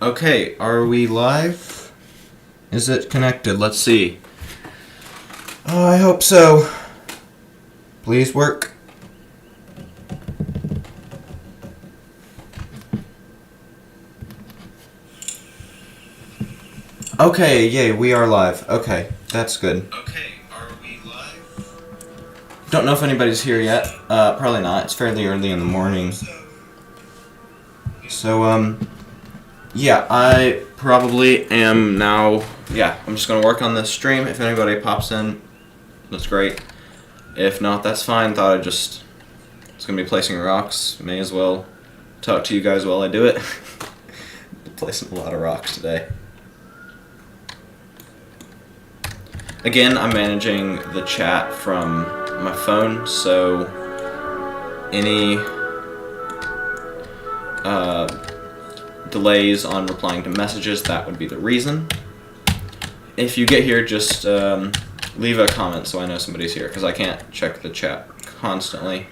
Okay, are we live? Is it connected? Let's see. Oh, I hope so. Please work. Okay, yay, we are live. Okay, that's good. Okay, are we live? Don't know if anybody's here yet. Probably not. It's fairly early in the morning. So, yeah, I probably am now. Yeah, I'm just gonna work on this stream. If anybody pops in, that's great. If not, that's fine. Thought it's gonna be placing rocks. May as well talk to you guys while I do it. Placing a lot of rocks today. Again, I'm managing the chat from my phone, so any delays on replying to messages, that would be the reason. If you get here, just leave a comment so I know somebody's here, because I can't check the chat constantly.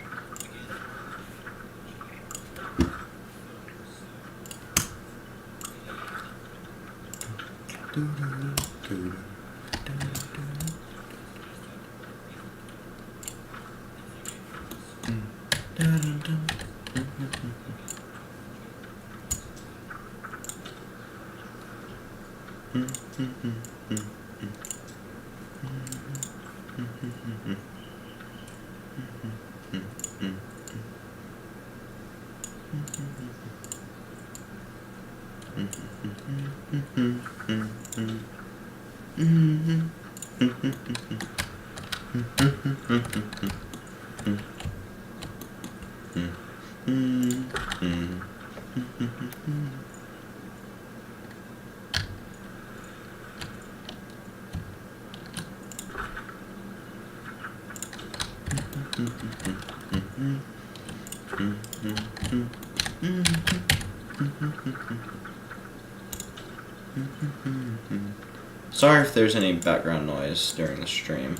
Sorry if there's any background noise during the stream.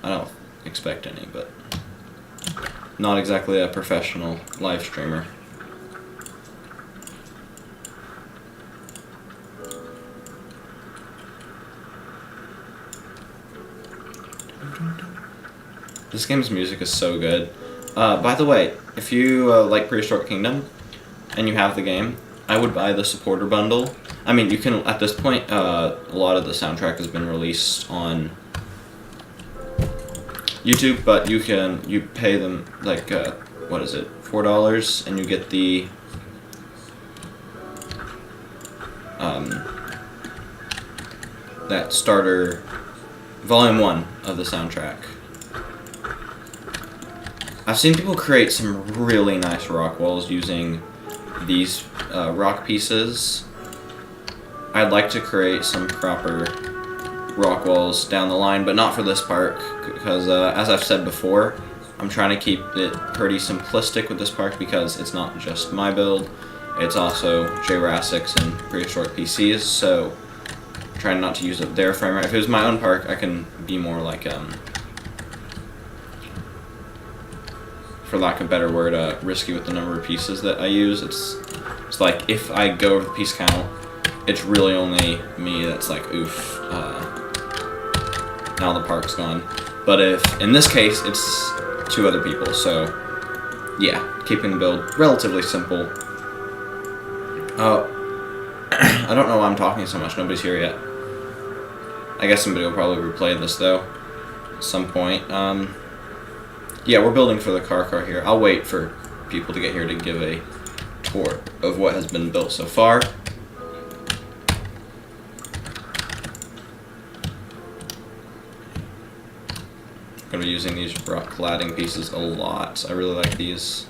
I don't expect any, but not exactly a professional live streamer. This game's music is so good. By the way, if you like Prehistoric Kingdom and you have the game, I would buy the supporter bundle. I mean, you can, at this point, a lot of the soundtrack has been released on YouTube, but you pay them, like, what is it, $4, and you get the, that starter, volume 1 of the soundtrack. I've seen people create some really nice rock walls using these rock pieces. I'd like to create some proper rock walls down the line, but not for this park, because as I've said before, I'm trying to keep it pretty simplistic with this park because it's not just my build, it's also Jurassic's and Prehistoric PC's, so I'm trying not to use up their frame rate. If it was my own park, I can be more like, for lack of a better word, risky with the number of pieces that I use. It's like, if I go over the piece count, it's really only me that's like, oof, now the park's gone. But if, in this case, it's 2 other people, so, yeah, keeping the build relatively simple. I don't know why I'm talking so much, nobody's here yet. I guess somebody will probably replay this, though, at some point. Yeah, we're building for the car here. I'll wait for people to get here to give a tour of what has been built so far. I'm going to be using these rock cladding pieces a lot. I really like these.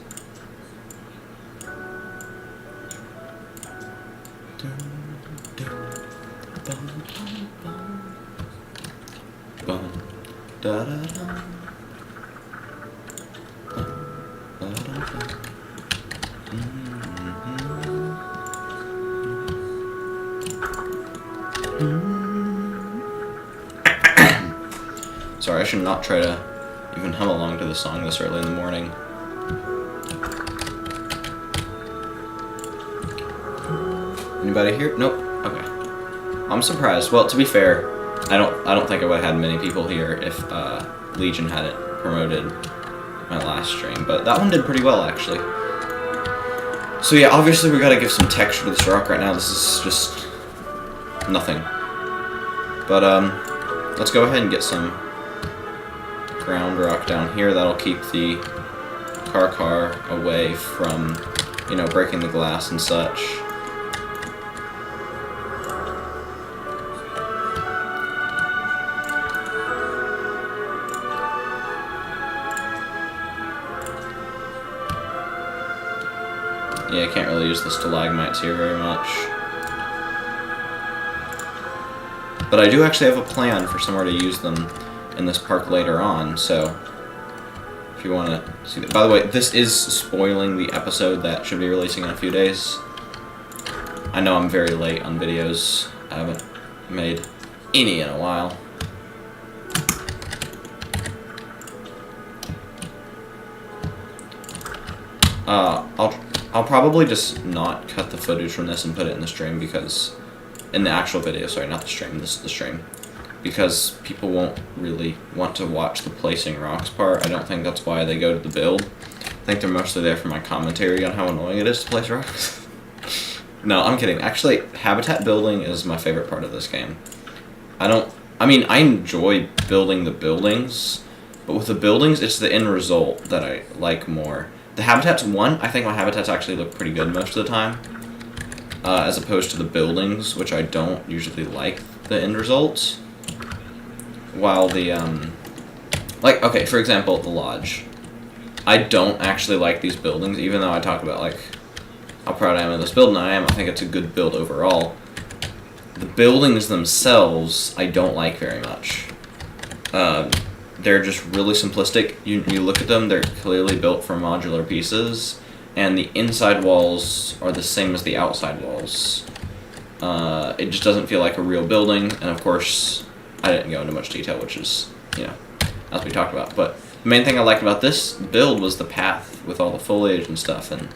Sorry, I should not try to even hum along to the song this early in the morning. Anybody here? Nope. Okay. I'm surprised. Well, to be fair, I don't think I would have had many people here if Legion hadn't promoted my last stream, but that one did pretty well actually. So yeah, obviously we gotta give some texture to this rock right now. This is just nothing. But let's go ahead and get some ground rock down here. That'll keep the car away from, you know, breaking the glass and such. Yeah, I can't really use the stalagmites here very much. But I do actually have a plan for somewhere to use them in this park later on, so if you want to see that. By the way, this is spoiling the episode that should be releasing in a few days. I know I'm very late on videos. I haven't made any in a while. I'll probably just not cut the footage from this and put it in the stream because, in the actual video, sorry, not the stream, this is the stream, because people won't really want to watch the placing rocks part. I don't think that's why they go to the build. I think they're mostly there for my commentary on how annoying it is to place rocks. No, I'm kidding. Actually, habitat building is my favorite part of this game. I mean, I enjoy building the buildings, but with the buildings, it's the end result that I like more. The habitats, I think my habitats actually look pretty good most of the time, as opposed to the buildings, which I don't usually like the end results. While the, like, okay, for example, the lodge. I don't actually like these buildings, even though I talk about, like, how proud I am of this build, and I think it's a good build overall. The buildings themselves, I don't like very much. They're just really simplistic. You look at them, they're clearly built from modular pieces, and the inside walls are the same as the outside walls. It just doesn't feel like a real building, and of course, I didn't go into much detail, which is, you know, as we talked about. But the main thing I liked about this build was the path with all the foliage and stuff, and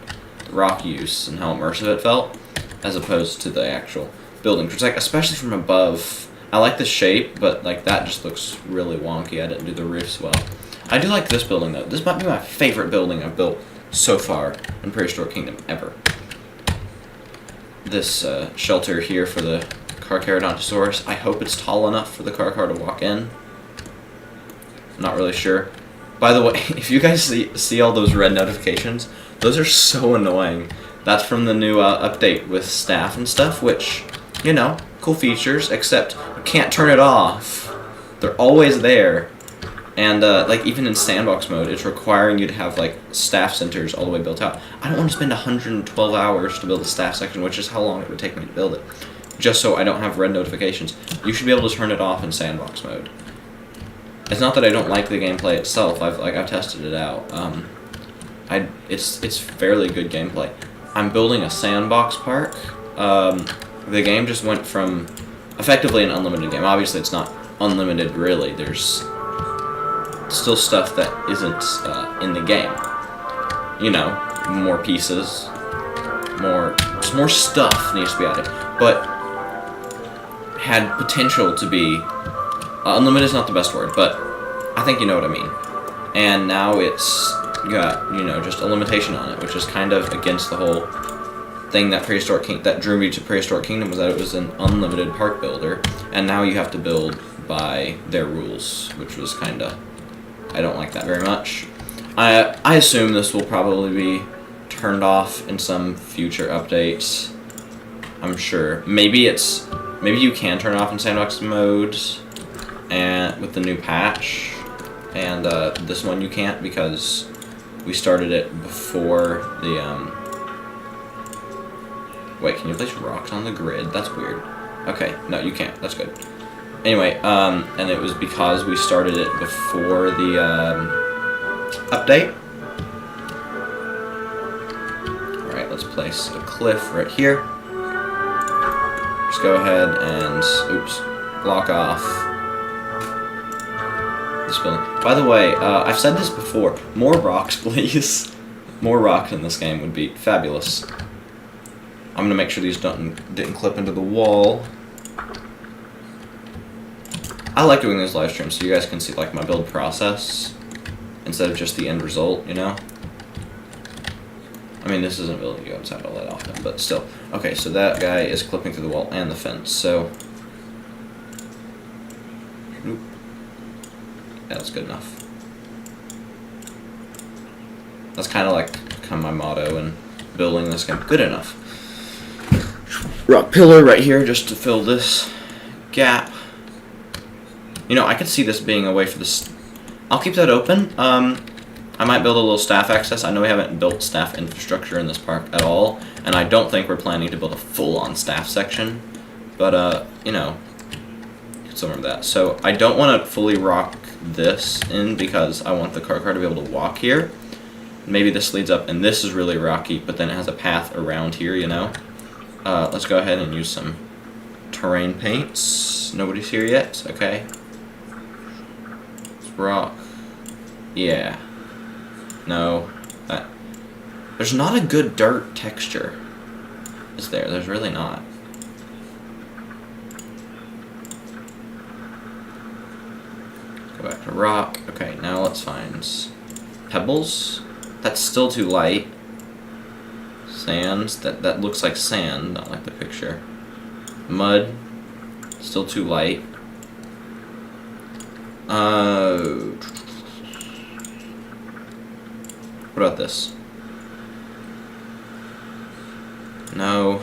the rock use, and how immersive it felt, as opposed to the actual buildings. Which, like, especially from above, I like the shape, but like that just looks really wonky. I didn't do the roofs well. I do like this building though. This might be my favorite building I've built so far in Prehistoric Kingdom ever. This shelter here for the Carcharodontosaurus. I hope it's tall enough for the car to walk in. I'm not really sure. By the way, if you guys see all those red notifications, those are so annoying. That's from the new update with staff and stuff, which, you know, cool features, except you can't turn it off. They're always there. And, like, even in sandbox mode, it's requiring you to have, like, staff centers all the way built out. I don't want to spend 112 hours to build a staff section, which is how long it would take me to build it, just so I don't have red notifications. You should be able to turn it off in sandbox mode. It's not that I don't like the gameplay itself. I've tested it out. It's fairly good gameplay. I'm building a sandbox park. The game just went from effectively an unlimited game. Obviously, it's not unlimited, really. There's still stuff that isn't in the game. You know, more pieces, just more stuff needs to be added. But had potential to be unlimited is not the best word, but I think you know what I mean. And now it's got, you know, just a limitation on it, which is kind of against the whole thing that that drew me to Prehistoric Kingdom, was that it was an unlimited park builder, and now you have to build by their rules, which was kind of, I don't like that very much. I assume this will probably be turned off in some future updates. I'm sure. Maybe you can turn it off in sandbox mode, and with the new patch, and this one you can't because we started it before the Wait, can you place rocks on the grid? That's weird. Okay, no, you can't. That's good. Anyway, and it was because we started it before the update. Alright, let's place a cliff right here. Just go ahead and, oops, block off this building. By the way, I've said this before, more rocks, please. More rocks in this game would be fabulous. I'm gonna make sure these didn't clip into the wall. I like doing these live streams so you guys can see like my build process instead of just the end result, you know? I mean, this isn't really go inside all that often, but still. Okay, so that guy is clipping through the wall and the fence, so... Oop. That's good enough. That's kind of like my motto in building this game. Good enough. Rock pillar right here just to fill this gap. You know, I could see this being a way for this... I'll keep that open. I might build a little staff access. I know we haven't built staff infrastructure in this park at all, and I don't think we're planning to build a full-on staff section, but, you know, you can still remember that. So I don't want to fully rock this in because I want the car to be able to walk here. Maybe this leads up, and this is really rocky, but then it has a path around here, you know? Let's go ahead and use some terrain paints. Nobody's here yet? Okay. Let's rock. Yeah. No. There's not a good dirt texture. Is there? There's really not. Go back to rock. Okay, now let's find pebbles. That's still too light. Sands. That looks like sand, not like the picture. Mud. Still too light. What about this? No.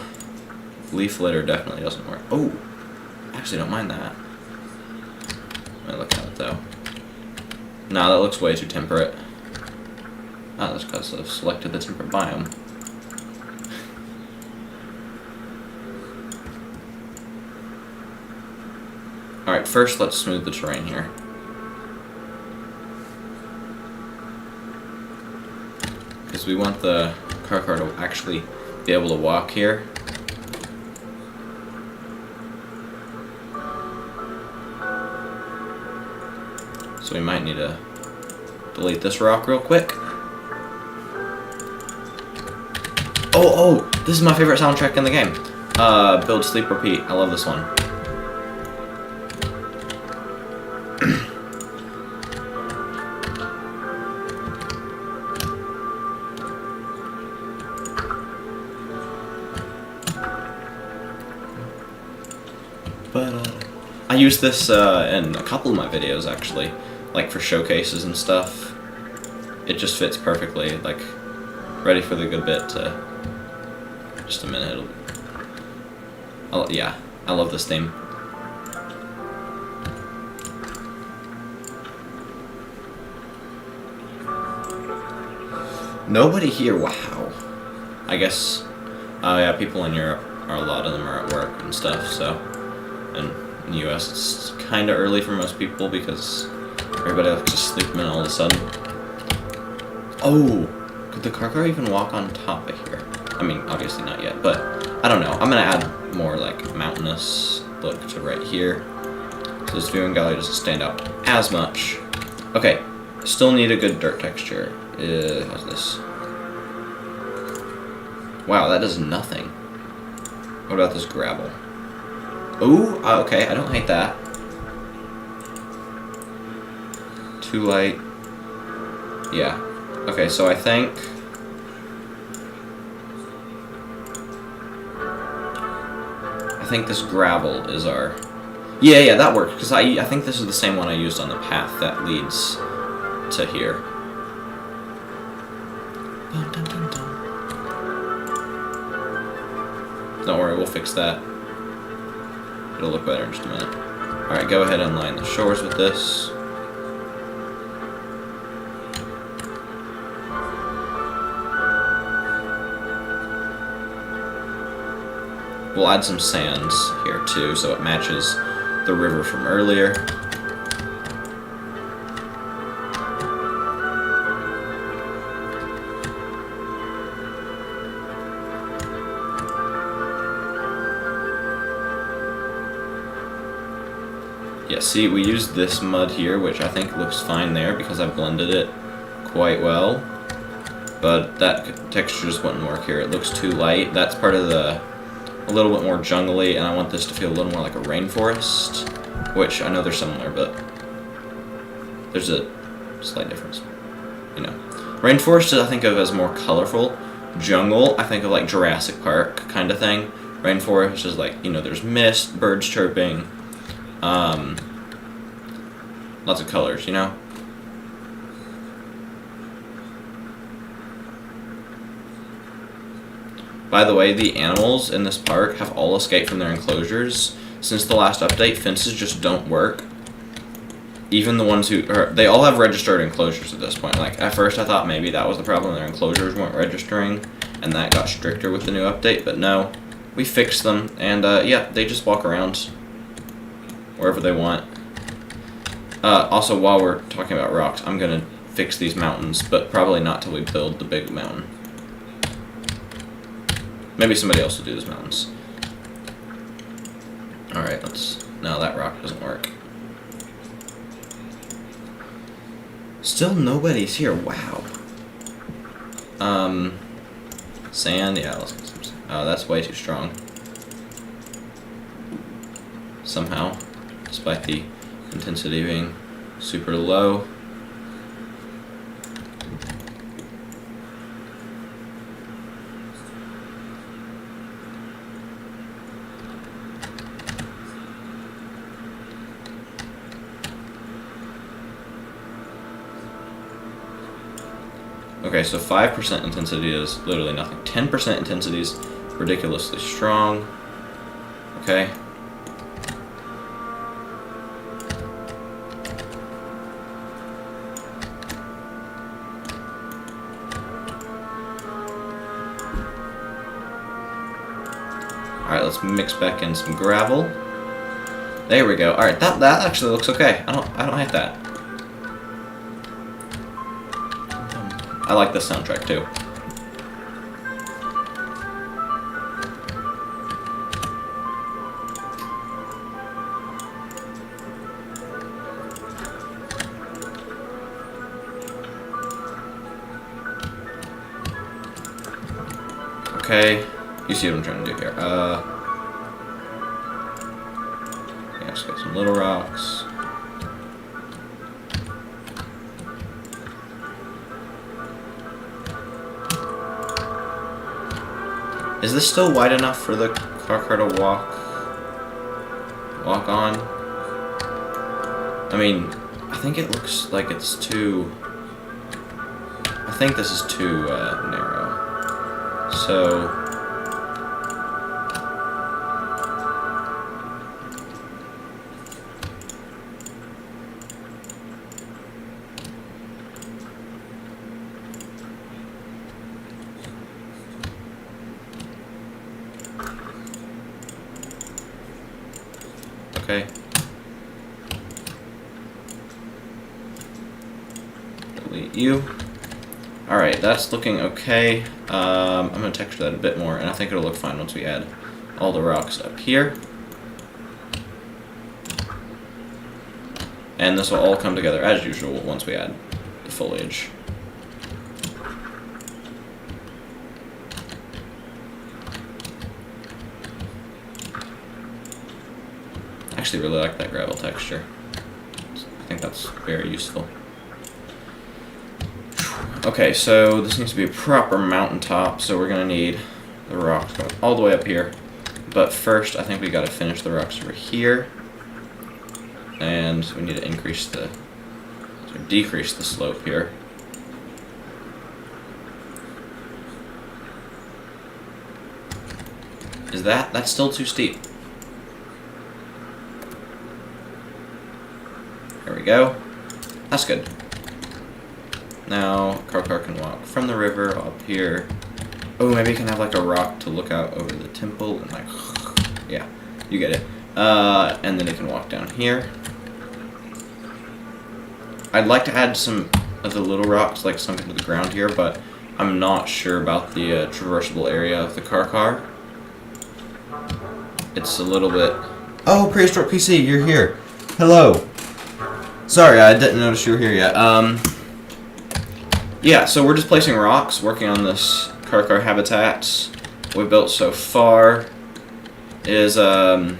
Leaf litter definitely doesn't work. Oh! I actually don't mind that. Let me look at it though. No, that looks way too temperate. Ah, that's because I've selected the temperate biome. Alright, first let's smooth the terrain here. Because we want the car to actually be able to walk here. So we might need to delete this rock real quick. Oh, this is my favorite soundtrack in the game. Build, Sleep, Repeat. I love this one. I use this in a couple of my videos actually, like for showcases and stuff. It just fits perfectly, like ready for the good bit. Just a minute. Yeah, I love this theme. Nobody here. Wow. I guess. Yeah, people in Europe a lot of them are at work and stuff. So, and in the U.S. it's kind of early for most people because everybody else just sleeping in all of a sudden. Oh, could the car even walk on top of here? I mean, obviously not yet, but I don't know. I'm gonna add more like mountainous look to right here, so this viewing gallery doesn't stand out as much. Okay, still need a good dirt texture. How's this? Wow, that does nothing. What about this gravel? Ooh, okay, I don't hate that. Too light. Yeah. Okay, so I think... this gravel is our... Yeah, that worked, because I think this is the same one I used on the path that leads to here. Dun, dun, dun, dun. Don't worry, we'll fix that. It'll look better in just a minute. Alright, go ahead and line the shores with this. We'll add some sands here too, so it matches the river from earlier. Yeah, see, we used this mud here, which I think looks fine there because I blended it quite well. but that texture just wouldn't work here. It looks too light. That's part of a little bit more jungly, and I want this to feel a little more like a rainforest, which I know they're similar, but there's a slight difference. You know, rainforest I think of as more colorful. Jungle I think of like Jurassic Park kind of thing. Rainforest is like, you know, there's mist, birds chirping, lots of colors, you know. By the way, the animals in this park have all escaped from their enclosures. Since the last update, fences just don't work. Even the ones they all have registered enclosures at this point. Like, at first I thought maybe that was the problem, their enclosures weren't registering, and that got stricter with the new update, but no. We fixed them, and yeah, they just walk around wherever they want. Also, while we're talking about rocks, I'm gonna fix these mountains, but probably not till we build the big mountain. Maybe somebody else will do these mountains. Alright, no, that rock doesn't work. Still nobody's here, wow. Sand, yeah, let's get some sand. Oh, that's way too strong. Somehow, despite the intensity being super low. Okay, so 5% intensity is literally nothing. 10% intensity is ridiculously strong. Okay. Alright, let's mix back in some gravel. There we go. Alright, that actually looks okay. I don't hate that. I like this soundtrack too. Okay, you see what I'm trying to do here. Yeah, let's get some little rocks. Is this still wide enough for the car to walk on? I mean, I think it looks like it's too... I think this is too narrow. So... Okay. Delete you. Alright, that's looking okay. I'm going to texture that a bit more, and I think it'll look fine once we add all the rocks up here. And this will all come together as usual once we add the foliage. I actually really like that gravel texture. I think that's very useful. Okay, so this needs to be a proper mountaintop, so we're going to need the rocks going all the way up here. But first, I think we got to finish the rocks over here. And we need to decrease the slope here. That's still too steep. There we go. That's good. Now, car can walk from the river up here. Oh, maybe you can have like a rock to look out over the temple and like, yeah, you get it. And then it can walk down here. I'd like to add some of the little rocks like sunk into the ground here, but I'm not sure about the traversable area of the car. It's a little bit... Oh, Prehistoric PC, you're here. Hello. Sorry, I didn't notice you were here yet. yeah, so we're just placing rocks, working on this car habitat. What we built so far is I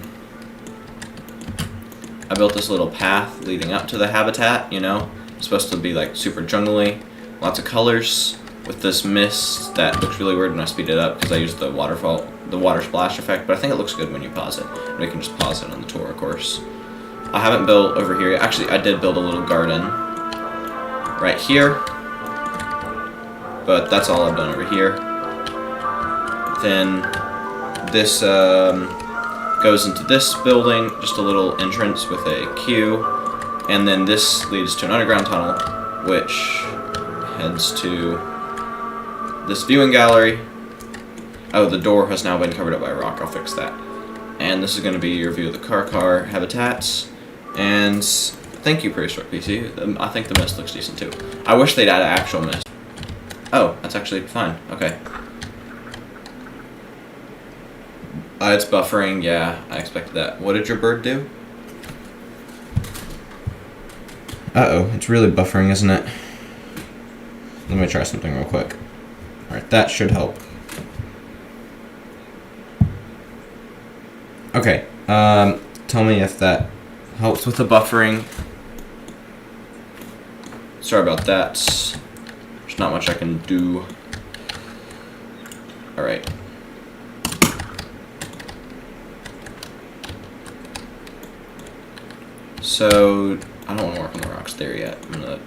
built this little path leading up to the habitat, you know. It's supposed to be like super jungly, lots of colors, with this mist that looks really weird when I speed it up because I used the water splash effect, but I think it looks good when you pause it. And we can just pause it on the tour, of course. I haven't built over here. Actually, I did build a little garden right here, but that's all I've done over here. Then this goes into this building, just a little entrance with a queue, and then this leads to an underground tunnel, which heads to this viewing gallery. Oh, the door has now been covered up by rock. I'll fix that. And this is going to be your view of the car habitats. And thank you, Prehistoric PC. I think the mist looks decent too. I wish they'd add an actual mist. Oh, that's actually fine. Okay. It's buffering. Yeah, I expected that. What did your bird do? Uh-oh, it's really buffering, isn't it? Let me try something real quick. Alright, that should help. Okay, tell me if that helps with the buffering. Sorry about that. There's not much I can do. Alright. So, I don't want to work on the rocks there yet. I'm going to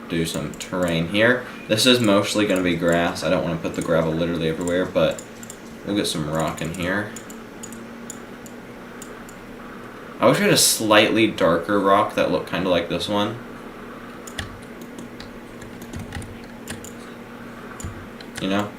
do some terrain here. This is mostly going to be grass. I don't want to put the gravel literally everywhere, but we'll get some rock in here. I wish we had a slightly darker rock that looked kind of like this one. You know?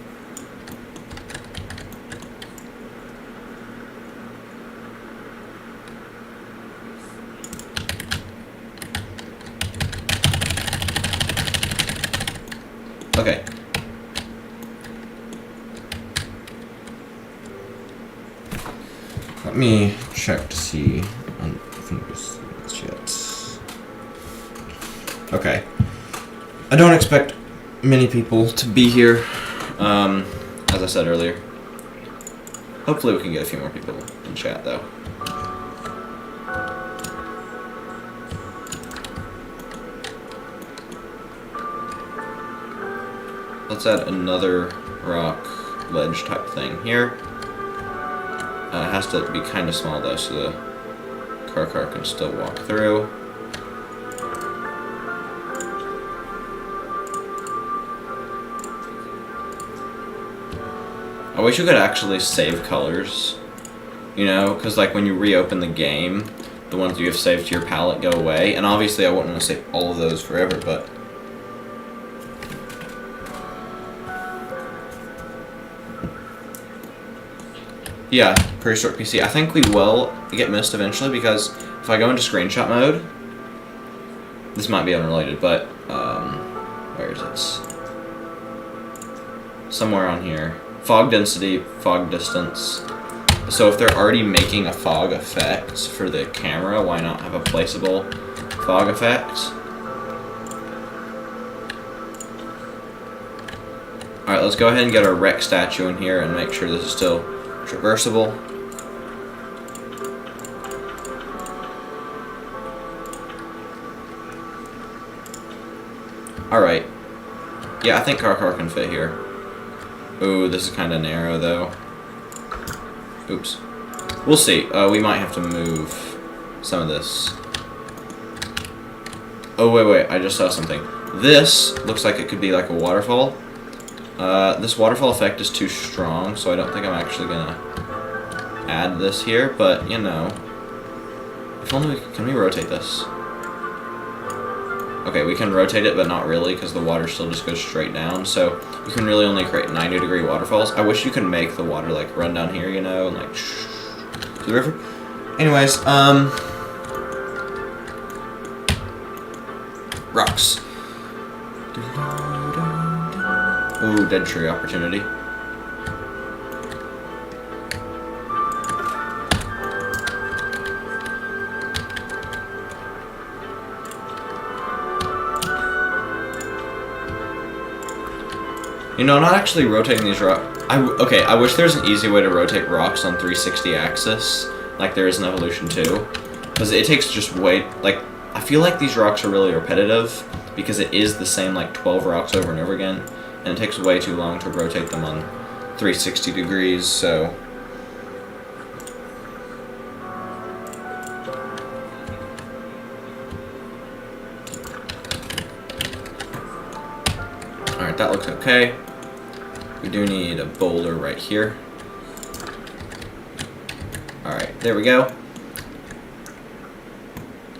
Okay. Let me check to see this yet. Okay. I don't expect many people to be here, as I said earlier. Hopefully we can get a few more people in chat, though. Let's add another rock ledge type thing here. It has to be kind of small though, so the car can still walk through. I wish you could actually save colors, you know, because like when you reopen the game, the ones you have saved to your palette go away, and obviously I wouldn't want to save all of those forever, but yeah, Prehistoric PC. I think we will get mist eventually because if I go into screenshot mode, this might be unrelated, but where is it? Somewhere on here. Fog density, fog distance. So if they're already making a fog effect for the camera, why not have a placeable fog effect? Alright, let's go ahead and get our wreck statue in here and make sure this is still traversable. Alright. Yeah, I think car can fit here. Ooh, this is kind of narrow though. Oops. We'll see. We might have to move some of this. Oh, wait. I just saw something. This looks like it could be like a waterfall. This waterfall effect is too strong, so I don't think I'm actually gonna add this here, but, you know. If only can we rotate this? Okay, we can rotate it, but not really, because the water still just goes straight down, so you can really only create 90-degree waterfalls. I wish you could make the water, like, run down here, you know, and, like, to the river. Anyways, rocks. Ooh, dead tree opportunity. You know, not actually rotating these rocks. Okay, I wish there's an easy way to rotate rocks on 360 axis, like there is in Evolution 2. Because it takes just way, like, I feel like these rocks are really repetitive, because it is the same, like, 12 rocks over and over again, and it takes way too long to rotate them on 360 degrees, so... Alright, that looks okay. We do need a boulder right here. Alright, there we go.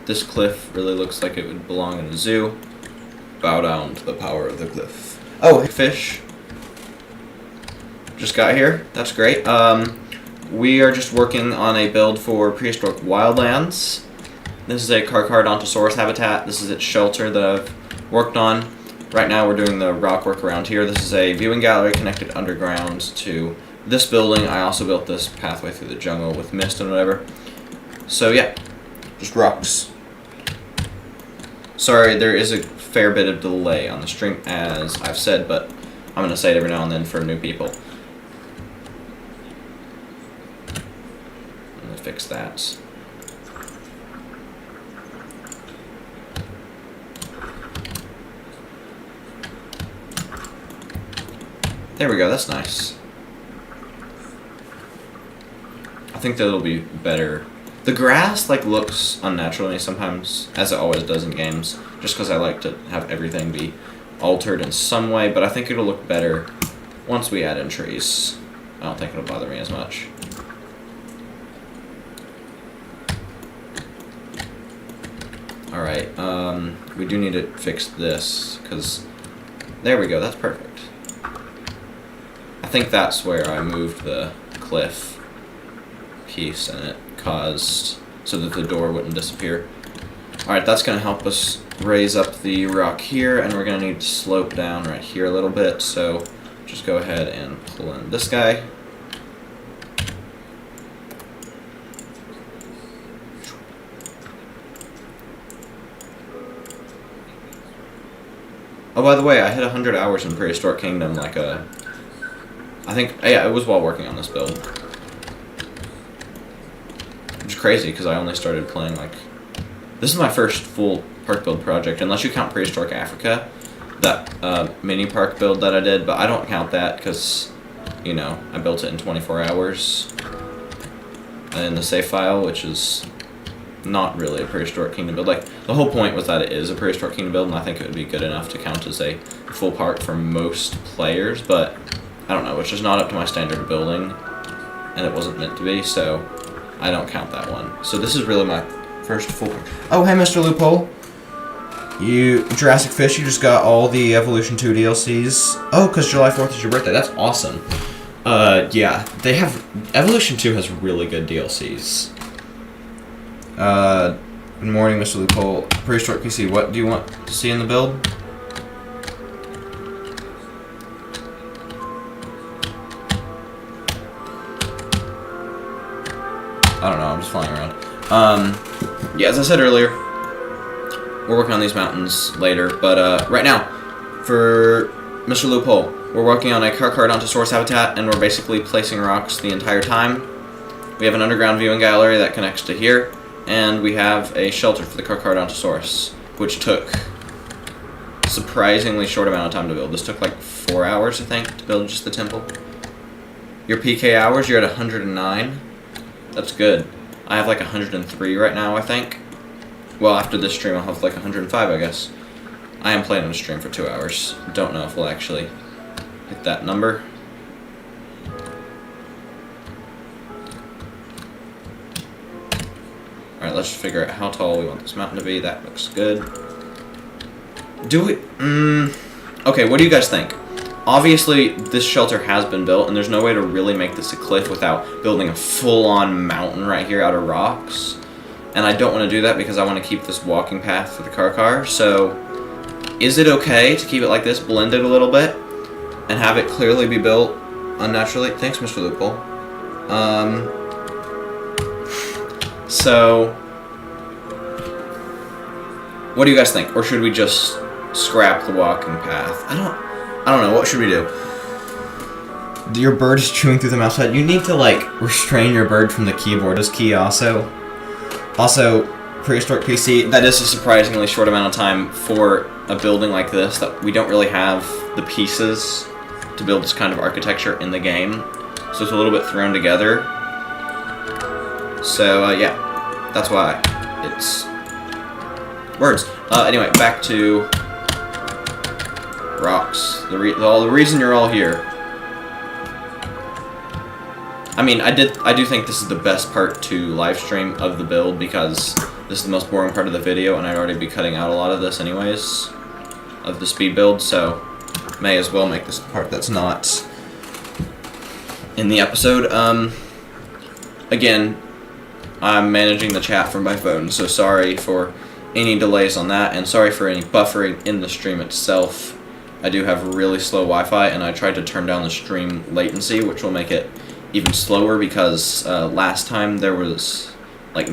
This cliff really looks like it would belong in a zoo. Bow down to the power of the cliff. Oh, hey, fish. Just got here. That's great. We are just working on a build for Prehistoric Wildlands. This is a Carcharodontosaurus habitat. This is its shelter that I've worked on. Right now we're doing the rock work around here. This is a viewing gallery connected underground to this building. I also built this pathway through the jungle with mist and whatever. So yeah, just rocks. Sorry, there is a fair bit of delay on the stream, as I've said, but I'm going to say it every now and then for new people. I'm going to fix that. There we go, that's nice. I think that'll be better. The grass, like, looks unnatural to me sometimes, as it always does in games, just because I like to have everything be altered in some way, but I think it'll look better once we add in trees. I don't think it'll bother me as much. Alright, we do need to fix this, because... There we go, that's perfect. I think that's where I moved the cliff piece and it caused so that the door wouldn't disappear. Alright, that's going to help us raise up the rock here, and we're going to need to slope down right here a little bit, so just go ahead and pull in this guy. Oh, by the way, I hit 100 hours in Prehistoric Kingdom, like I think, yeah, it was while working on this build. Which is crazy, because I only started playing, like... This is my first full park build project, unless you count Prehistoric Africa, that mini park build that I did, but I don't count that, because, you know, I built it in 24 hours in the save file, which is not really a Prehistoric Kingdom build. Like, the whole point was that it is a Prehistoric Kingdom build, and I think it would be good enough to count as a full park for most players, but... I don't know, it's just not up to my standard of building, and it wasn't meant to be, so I don't count that one. So this is really my first full... Oh, hey, Mr. Loophole. You, Jurassic Fish, you just got all the Evolution 2 DLCs. Oh, because July 4th is your birthday. That's awesome. Yeah, they have... Evolution 2 has really good DLCs. Good morning, Mr. Loophole. Prehistoric PC, what do you want to see in the build? I don't know, I'm just flying around. Yeah, as I said earlier, we're working on these mountains later, but right now, for Mr. Loophole, we're working on a Carcharodontosaurus habitat, and we're basically placing rocks the entire time. We have an underground viewing gallery that connects to here, and we have a shelter for the Carcharodontosaurus, which took a surprisingly short amount of time to build. This took like 4 hours, I think, to build just the temple. Your PK hours, you're at 109. That's good. I have like 103 right now, I think. Well, after this stream, I'll have like 105, I guess. I am planning to stream for 2 hours. Don't know if we'll actually hit that number. Alright, let's just figure out how tall we want this mountain to be. That looks good. Do we... Okay, what do you guys think? Obviously, this shelter has been built, and there's no way to really make this a cliff without building a full-on mountain right here out of rocks. And I don't want to do that because I want to keep this walking path for the car. So, is it okay to keep it like this, blend it a little bit, and have it clearly be built unnaturally? Thanks, Mr. Loophole. So, what do you guys think? Or should we just scrap the walking path? I don't know. What should we do? Your bird is chewing through the mouse pad. You need to, like, restrain your bird from the keyboard as key also. Also, Prehistoric PC, that is a surprisingly short amount of time for a building like this, that we don't really have the pieces to build this kind of architecture in the game. So it's a little bit thrown together. So, yeah, that's why it's words. Anyway, back to rocks. The reason you're all here. I mean, I do think this is the best part to live stream of the build, because this is the most boring part of the video, and I'd already be cutting out a lot of this anyways, of the speed build, so may as well make this part that's not in the episode. Again, I'm managing the chat from my phone, so sorry for any delays on that, and sorry for any buffering in the stream itself. I do have really slow Wi-Fi, and I tried to turn down the stream latency, which will make it even slower, because last time there was like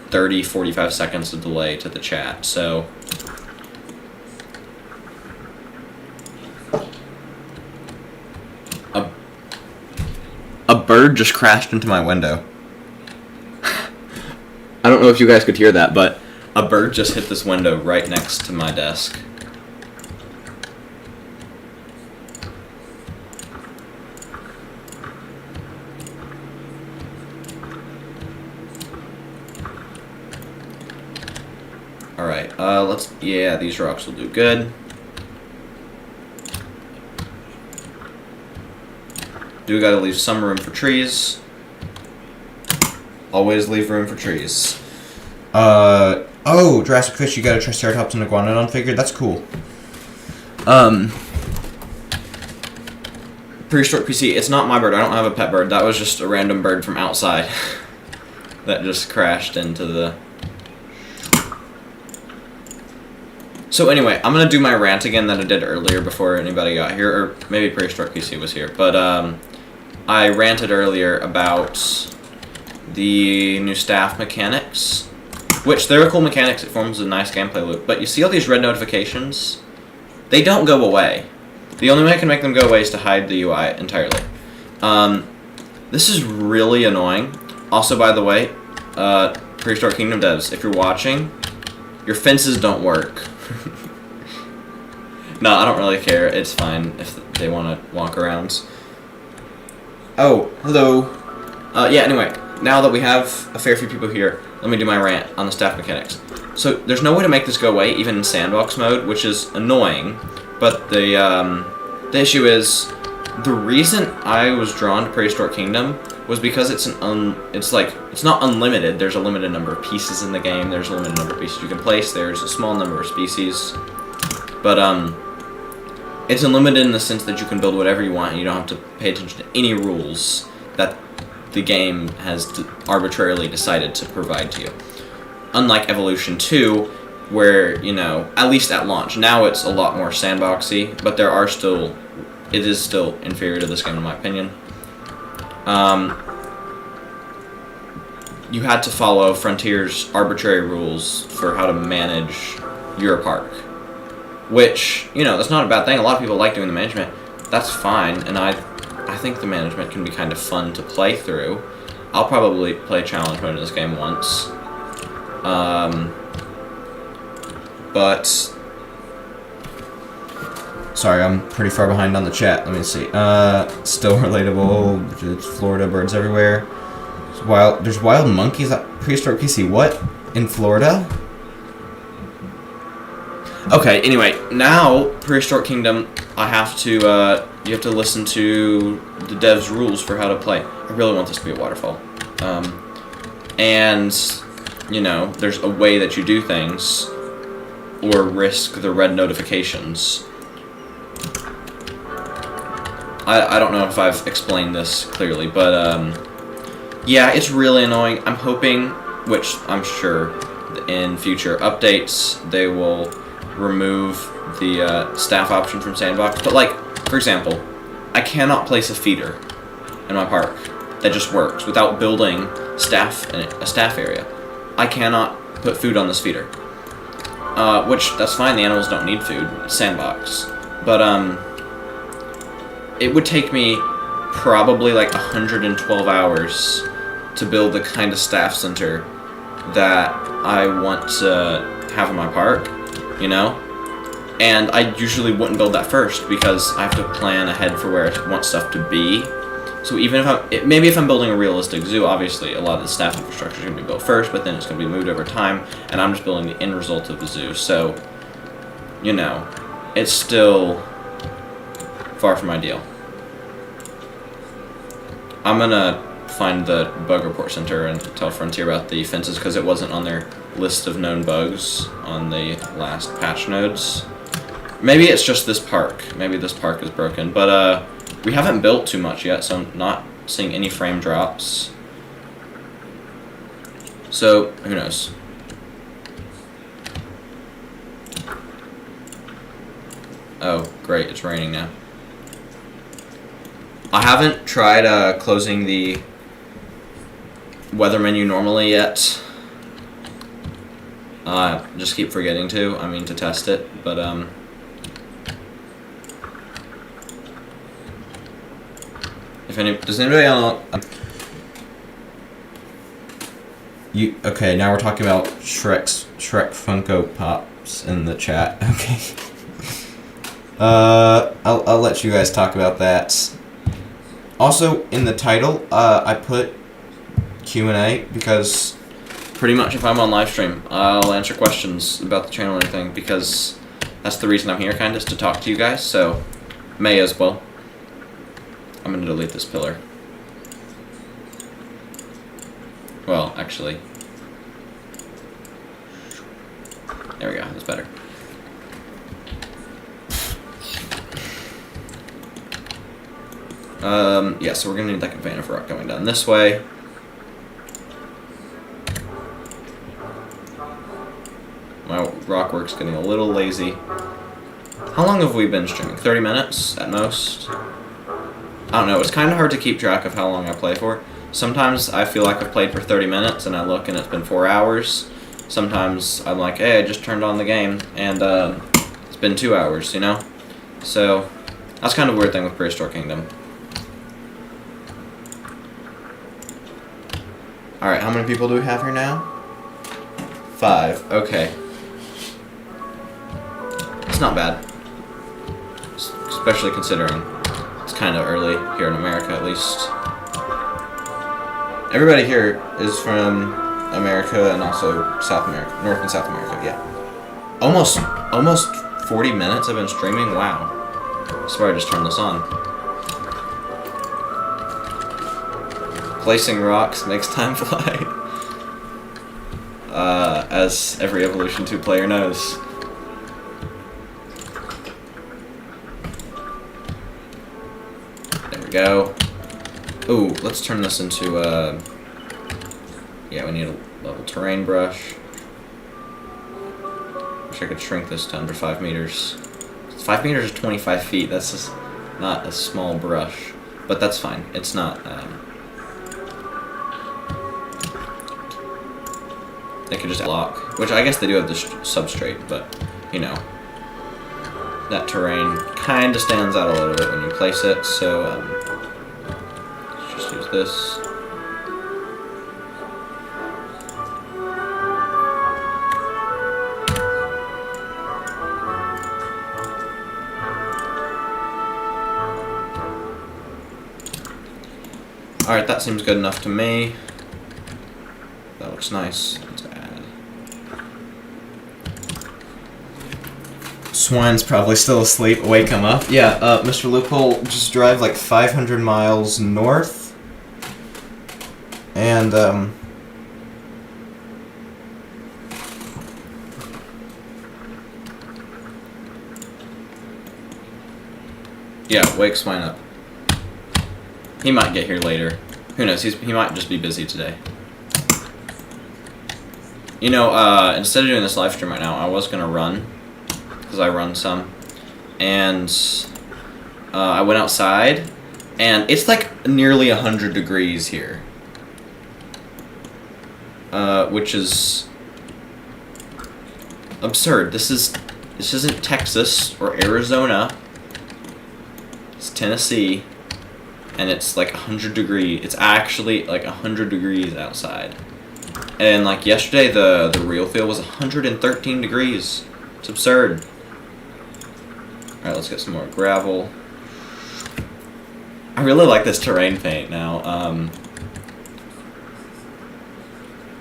30-45 seconds of delay to the chat, so a bird just crashed into my window. I don't know if you guys could hear that, but a bird just hit this window right next to my desk. Alright, yeah, these rocks will do good. Do gotta leave some room for trees. Always leave room for trees. Oh, Jurassic Fish, you got a Triceratops and Iguanodon figure? That's cool. Prehistoric PC, it's not my bird. I don't have a pet bird. That was just a random bird from outside that just crashed into the... So anyway, I'm gonna do my rant again that I did earlier before anybody got here, or maybe Prehistoric PC was here, but I ranted earlier about the new staff mechanics, which they're cool mechanics. It forms a nice gameplay loop, but you see all these red notifications? They don't go away. The only way I can make them go away is to hide the UI entirely. This is really annoying. Also, by the way, Prehistoric Kingdom devs, if you're watching, your fences don't work. No, I don't really care. It's fine if they want to walk around. Oh, hello. Yeah, anyway, now that we have a fair few people here, let me do my rant on the staff mechanics. So, there's no way to make this go away, even in sandbox mode, which is annoying, but the issue is, the reason I was drawn to Prehistoric Kingdom was because it's it's not unlimited. There's a limited number of pieces in the game. There's a limited number of pieces you can place. There's a small number of species, but it's unlimited in the sense that you can build whatever you want, and you don't have to pay attention to any rules that the game has arbitrarily decided to provide to you. Unlike Evolution 2, where, you know, at least at launch, now it's a lot more sandboxy, but it is still inferior to this game in my opinion. You had to follow Frontier's arbitrary rules for how to manage your park. Which, you know, that's not a bad thing. A lot of people like doing the management. That's fine, and I think the management can be kind of fun to play through. I'll probably play challenge mode in this game once. But... Sorry, I'm pretty far behind on the chat. Let me see. Still relatable. It's Florida, birds everywhere. There's wild monkeys at Prehistoric PC. What? In Florida? Okay, anyway, now, Prehistoric Kingdom, you have to listen to the devs' rules for how to play. I really want this to be a waterfall. And, you know, there's a way that you do things, or risk the red notifications. I don't know if I've explained this clearly, but, yeah, it's really annoying. I'm hoping, which I'm sure in future updates, they will remove the staff option from Sandbox. But, like, for example, I cannot place a feeder in my park that just works without building a staff area. I cannot put food on this feeder. Which, that's fine, the animals don't need food. It's Sandbox. But, it would take me probably like 112 hours to build the kind of staff center that I want to have in my park, you know? And I usually wouldn't build that first because I have to plan ahead for where I want stuff to be. So even if maybe if I'm building a realistic zoo, obviously a lot of the staff infrastructure is going to be built first, but then it's going to be moved over time, and I'm just building the end result of the zoo. So, you know, it's still far from ideal. I'm going to find the bug report center and tell Frontier about the fences because it wasn't on their list of known bugs on the last patch nodes. Maybe it's just this park. Maybe this park is broken, but we haven't built too much yet, so I'm not seeing any frame drops. So, who knows? Oh, great, it's raining now. I haven't tried closing the weather menu normally yet. Just keep forgetting to. I mean, to test it, but does anybody know? Okay, now we're talking about Shrek Funko Pops in the chat. Okay. I'll let you guys talk about that. Also, in the title, I put Q&A because pretty much if I'm on live stream, I'll answer questions about the channel or anything because that's the reason I'm here, kind of, is to talk to you guys. So, may as well. I'm going to delete this pillar. Well, actually. There we go, that's better. Yeah, so we're going to need like a vein of rock going down this way. My rock work's getting a little lazy. How long have we been streaming? 30 minutes at most? I don't know, it's kind of hard to keep track of how long I play for. Sometimes I feel like I've played for 30 minutes and I look and it's been 4 hours. Sometimes I'm like, hey, I just turned on the game and it's been 2 hours, you know? So, that's kind of a weird thing with Prehistoric Kingdom. Alright, how many people do we have here now? 5, okay. It's not bad. Especially considering it's kind of early here in America, at least. Everybody here is from America and also South America, North and South America, yeah. Almost 40 minutes I've been streaming, wow. I swear I just turned this on. Placing rocks makes time fly. As every Evolution 2 player knows. There we go. Ooh, let's turn this into yeah, we need a level terrain brush. Wish I could shrink this to under 5 meters. 5 meters is 25 feet. That's just not a small brush, but that's fine. It's not. They could just block, which I guess they do have the substrate, but you know, that terrain kind of stands out a little bit when you place it. So let's just use this. Alright, that seems good enough to me. That looks nice. Let's add. Swine's probably still asleep. Wake him up. Yeah, Mr. Loophole, just drive like 500 miles north. And, yeah, wake Swine up. He might get here later. Who knows? He might just be busy today. You know, instead of doing this live stream right now, I was gonna run, because I run some, and I went outside, and it's like nearly 100 degrees here, which is absurd. This isn't Texas or Arizona. It's Tennessee. and it's like 100 degrees. It's actually like 100 degrees outside. And like yesterday, the real feel was 113 degrees. It's absurd. All right, let's get some more gravel. I really like this terrain paint now.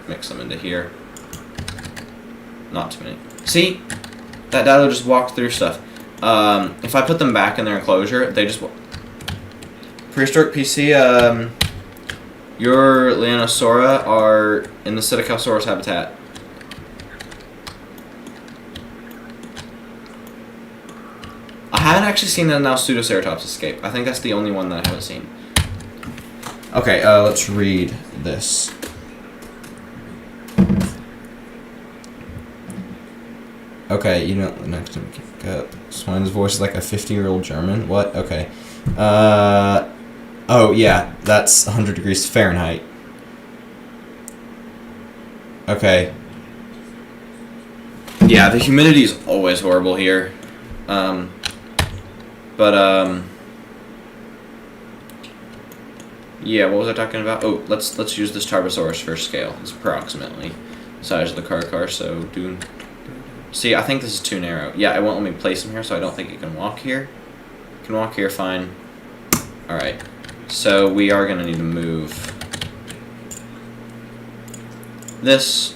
Mix them into here. Not too many. See, that dado just walked through stuff. If I put them back in their enclosure, they just. Prehistoric PC, your Leonosaura are in the Psittacalsaurus habitat. I haven't actually seen the now Pseudoceratops escape. I think that's the only one that I haven't seen. Okay, let's read this. Okay, you know, next time Swine's voice is like a 50-year-old German. What? Okay. Oh, yeah, that's 100 degrees Fahrenheit. Okay. Yeah, the humidity is always horrible here. Yeah, what was I talking about? Oh, let's use this Tarbosaurus for scale. It's approximately the size of the car, so do... See, I think this is too narrow. Yeah, it won't let me place him here, so I don't think it can walk here. It can walk here, fine. Alright. So we are going to need to move this.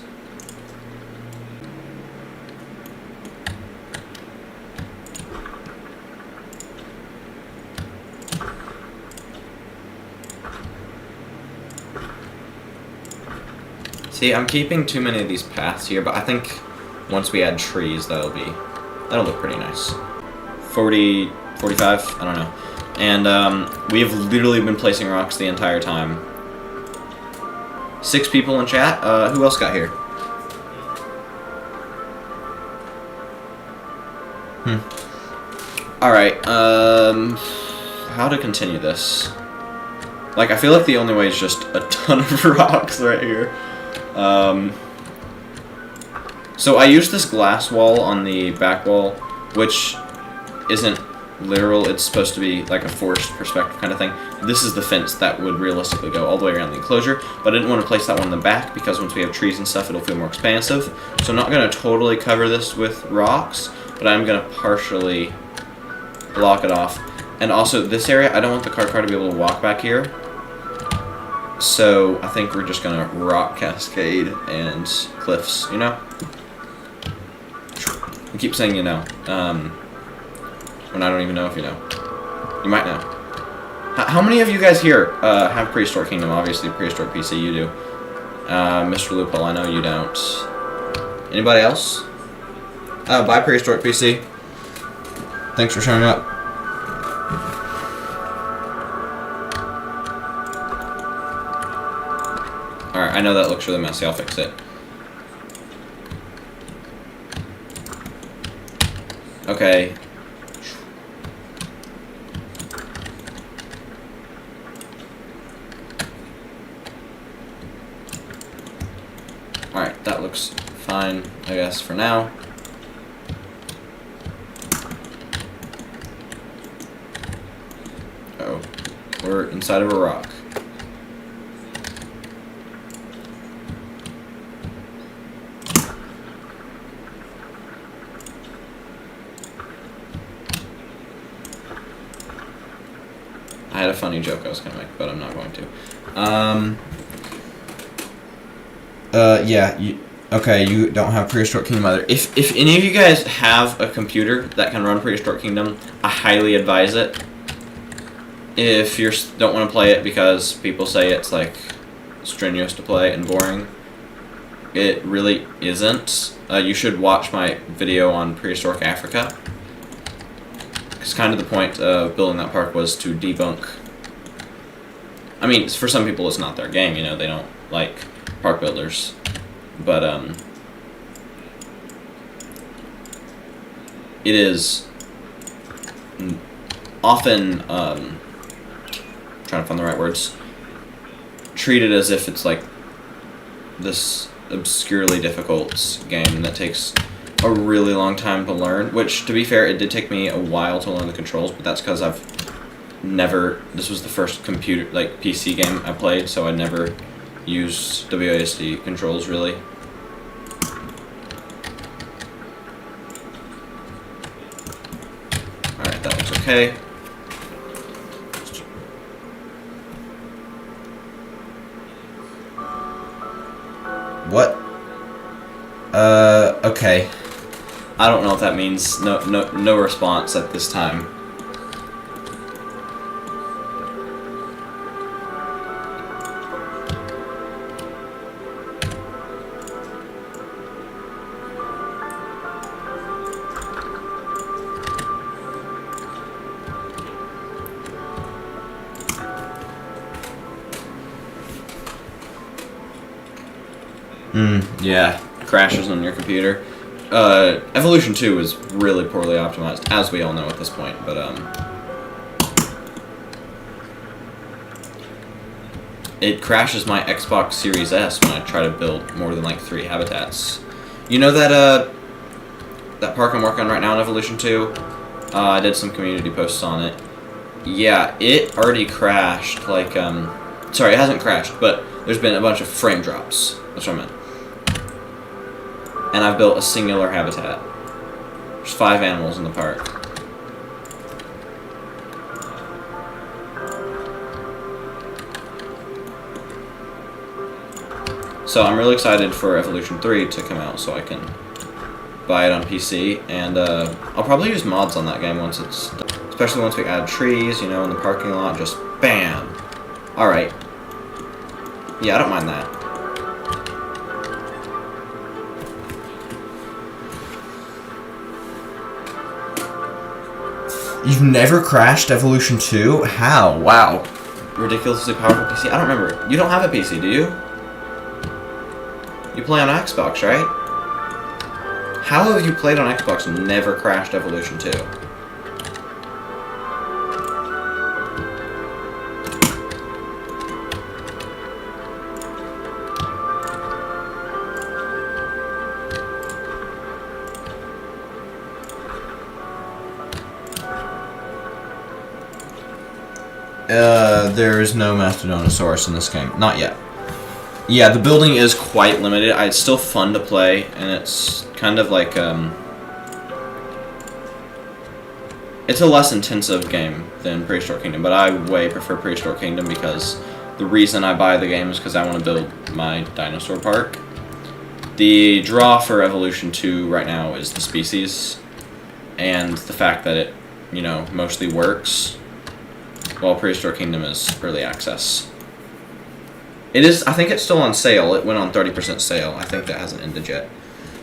See, I'm keeping too many of these paths here, but I think once we add trees, that'll look pretty nice. 40, 45, I don't know. And we have literally been placing rocks the entire time. 6 people in chat. Who else got here? Alright, how to continue this? Like, I feel like the only way is just a ton of rocks right here. So I used this glass wall on the back wall, which isn't literal. It's supposed to be like a forced perspective kind of thing. This is the fence that would realistically go all the way around the enclosure, but I didn't want to place that one in the back because once we have trees and stuff, it'll feel more expansive. So I'm not going to totally cover this with rocks, but I'm going to partially block it off. And also this area, I don't want the car to be able to walk back here. So I think we're just going to rock cascade and cliffs, you know? I keep saying you know. When I don't even know if you know. You might know. How many of you guys here have Prehistoric Kingdom? Obviously, Prehistoric PC, you do. Mr. Loophole, I know you don't. Anybody else? Bye, Prehistoric PC. Thanks for showing up. Alright, I know that looks really messy. I'll fix it. Okay. Alright, that looks fine, I guess, for now. Oh, we're inside of a rock. I had a funny joke I was going to make, but I'm not going to. Yeah, you don't have Prehistoric Kingdom either. If any of you guys have a computer that can run Prehistoric Kingdom, I highly advise it. If you don't want to play it because people say it's like strenuous to play and boring, it really isn't. You should watch my video on Prehistoric Africa. Because kind of the point of building that park was to debunk. I mean, for some people it's not their game, you know, they don't like park builders. But it is often trying to find the right words, treated as if it's like this obscurely difficult game that takes a really long time to learn, which, to be fair, it did take me a while to learn the controls, but that's because I've This was the first computer, like, PC game I played, so I never used WASD controls, really. Alright, that looks okay. What? Okay. I don't know what that means. No response at this time. Yeah, crashes on your computer. Evolution 2 is really poorly optimized, as we all know at this point, but, it crashes my Xbox Series S when I try to build more than, like, 3 habitats. You know that, that park I'm working on right now in Evolution 2? I did some community posts on it. Yeah, it already crashed, like, sorry, it hasn't crashed, but there's been a bunch of frame drops. That's what I meant. And I've built a singular habitat. There's 5 animals in the park. So I'm really excited for Evolution 3 to come out so I can buy it on PC, and I'll probably use mods on that game once it's done. Especially once we add trees, you know, in the parking lot, just BAM! Alright. Yeah, I don't mind that. You've never crashed Evolution 2? How? Wow. Ridiculously powerful PC. I don't remember. You don't have a PC, do you? You play on Xbox, right? How have you played on Xbox and never crashed Evolution 2? There is no Mastodontosaurus in this game. Not yet. Yeah, the building is quite limited. It's still fun to play, and it's kind of like, it's a less intensive game than Prehistoric Kingdom, but I way prefer Prehistoric Kingdom because the reason I buy the game is because I want to build my dinosaur park. The draw for Evolution 2 right now is the species, and the fact that it, you know, mostly works, while Prehistoric Kingdom is early access. It is, I think it's still on sale. It went on 30% sale. I think that hasn't ended yet.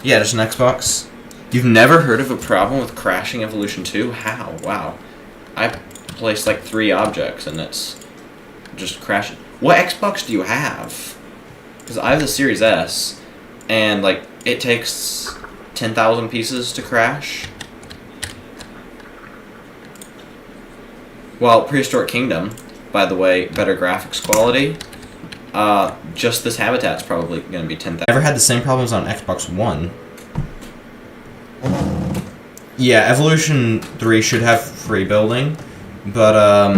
Yeah, just an Xbox. You've never heard of a problem with crashing Evolution 2? How? Wow. I placed like 3 objects and it's just crashing. What Xbox do you have? Because I have the Series S, and like it takes 10,000 pieces to crash. Well, Prehistoric Kingdom, by the way, better graphics quality. Just this habitat's probably going to be 10,000. Ever had the same problems on Xbox One? Yeah, Evolution 3 should have free building, but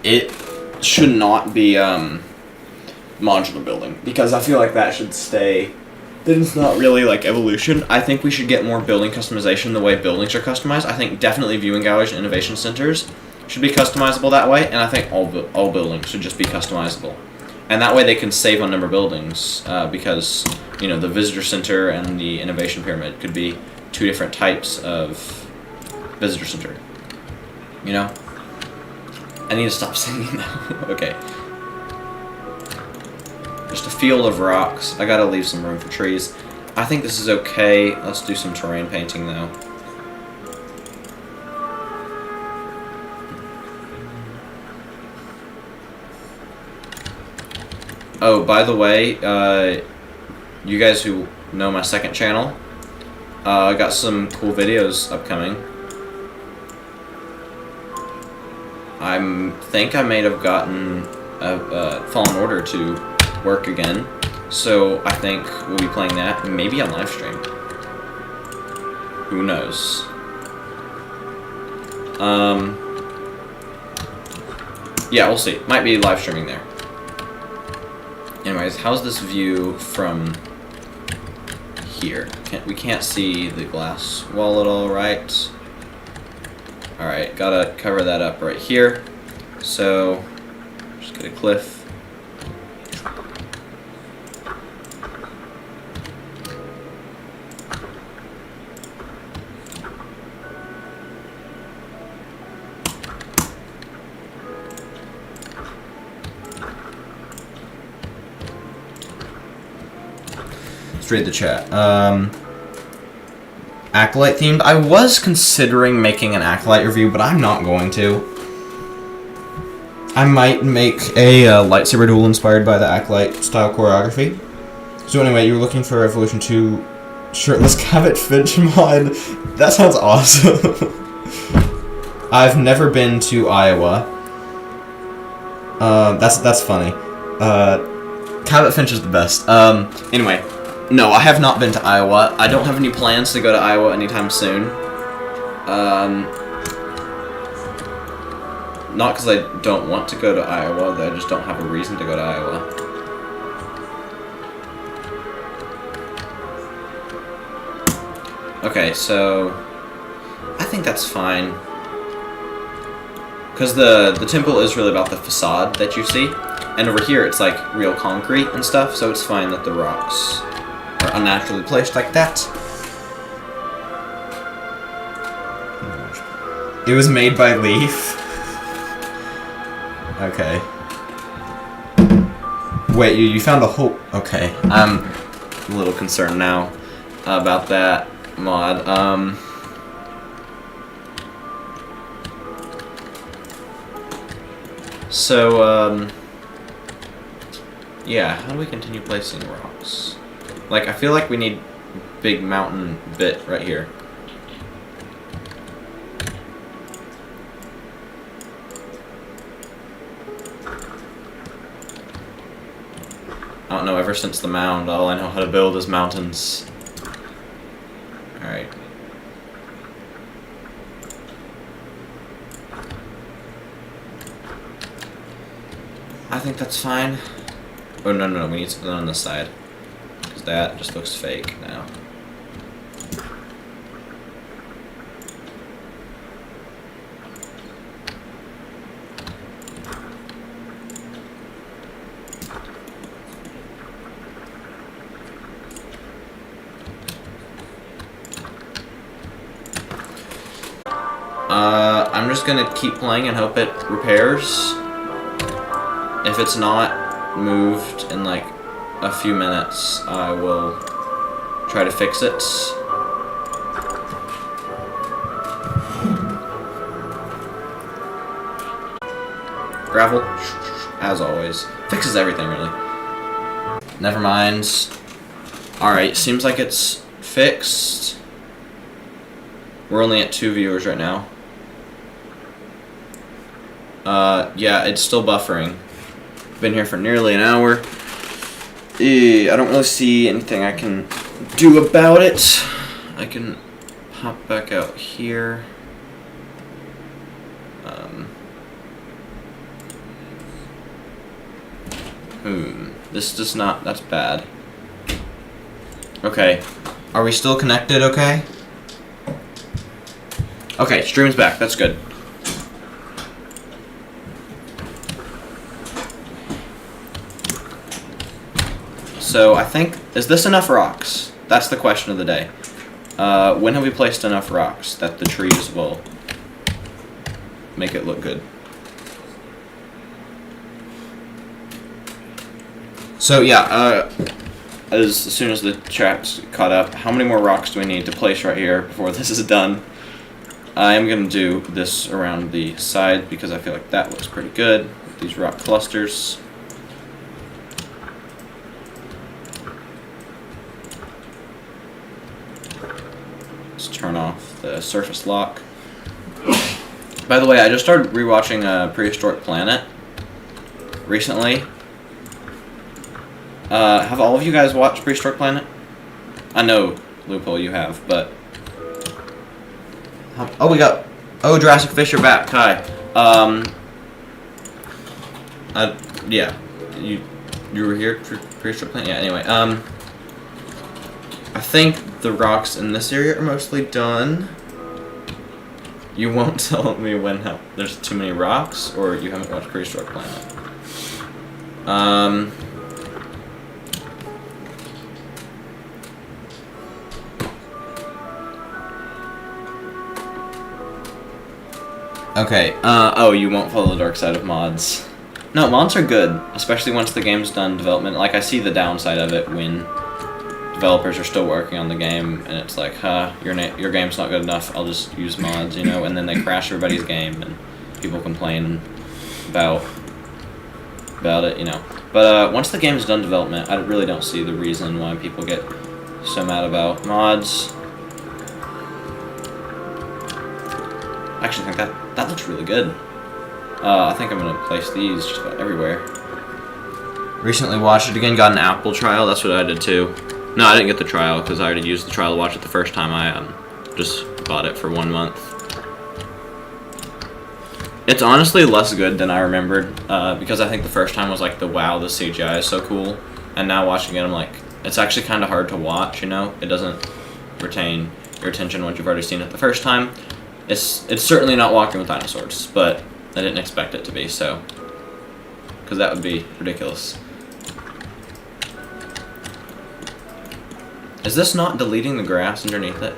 it should not be modular building, because I feel like that should stay. It's not really like Evolution. I think we should get more building customization the way buildings are customized. I think definitely viewing galleries and innovation centers should be customizable that way, and I think all buildings should just be customizable. And that way they can save on number of buildings, because, you know, the visitor center and the innovation pyramid could be 2 different types of visitor center. You know? I need to stop singing now. Okay. Just a field of rocks. I gotta leave some room for trees. I think this is okay. Let's do some terrain painting though. Oh, by the way, you guys who know my second channel, I got some cool videos upcoming. I think I may have gotten Fallen Order to work again, so I think we'll be playing that, maybe on livestream. Who knows? Yeah, we'll see. Might be live streaming there. Anyways, how's this view from here? We can't see the glass wall at all, right? Alright, gotta cover that up right here. So, just get a cliff. Let's read the chat. Acolyte themed. I was considering making an Acolyte review, but I'm not going to. I might make a lightsaber duel inspired by the Acolyte style choreography. So anyway, you were looking for Evolution 2 shirtless Cabot Finch mod. That sounds awesome. I've never been to Iowa. That's funny. Cabot Finch is the best. Anyway. No, I have not been to Iowa. I don't have any plans to go to Iowa anytime soon. Not because I don't want to go to Iowa, I just don't have a reason to go to Iowa. Okay, so I think that's fine. Because the temple is really about the facade that you see. And over here it's like real concrete and stuff, so it's fine that the rocks are unnaturally placed like that. It was made by Leaf. Okay. Wait, you found a whole... Okay, I'm a little concerned now about that mod. Yeah, how do we continue placing rocks? Like, I feel like we need a big mountain bit right here. I don't know, ever since the mound, all I know how to build is mountains. Alright. I think that's fine. Oh, no, we need something on this side. Because that just looks fake now. I'm just gonna keep playing and hope it repairs. If it's not moved in like a few minutes, I will try to fix it. Gravel, as always. Fixes everything, really. Never mind. Alright, seems like it's fixed. We're only at 2 viewers right now. Yeah, it's still buffering. Been here for nearly an hour. I don't really see anything I can do about it. I can hop back out here. This does not, that's bad. Okay, are we still connected okay? Okay, stream's back, that's good. So I think, is this enough rocks? That's the question of the day. When have we placed enough rocks that the trees will make it look good? So yeah, as soon as the chat's caught up, how many more rocks do we need to place right here before this is done? I am going to do this around the side because I feel like that looks pretty good with these rock clusters. Let's turn off the surface lock. By the way, I just started rewatching Prehistoric Planet recently. Have all of you guys watched Prehistoric Planet? I know, Loophole, you have, but... Oh, we got... Oh, Jurassic Fish are back. Hi. Yeah. You were here for Prehistoric Planet? Yeah, anyway, I think the rocks in this area are mostly done. You won't tell me when there's too many rocks, or you haven't watched Prehistoric Planet. Okay, oh, you won't follow the dark side of mods. No, mods are good, especially once the game's done development. Like, I see the downside of it when developers are still working on the game, and it's like, your game's not good enough, I'll just use mods, you know, and then they crash everybody's game, and people complain about it, you know. But once the game's done development, I really don't see the reason why people get so mad about mods. I actually think that looks really good. I think I'm gonna place these just about everywhere. Recently watched it again, got an Apple trial, that's what I did too. No, I didn't get the trial because I already used the trial to watch it the first time. I just bought it for 1 month. It's honestly less good than I remembered, because I think the first time was like, wow, the CGI is so cool. And now watching it, I'm like, it's actually kind of hard to watch, you know? It doesn't retain your attention once you've already seen it the first time. It's certainly not Walking with Dinosaurs, but I didn't expect it to be, so. Because that would be ridiculous. Is this not deleting the grass underneath it?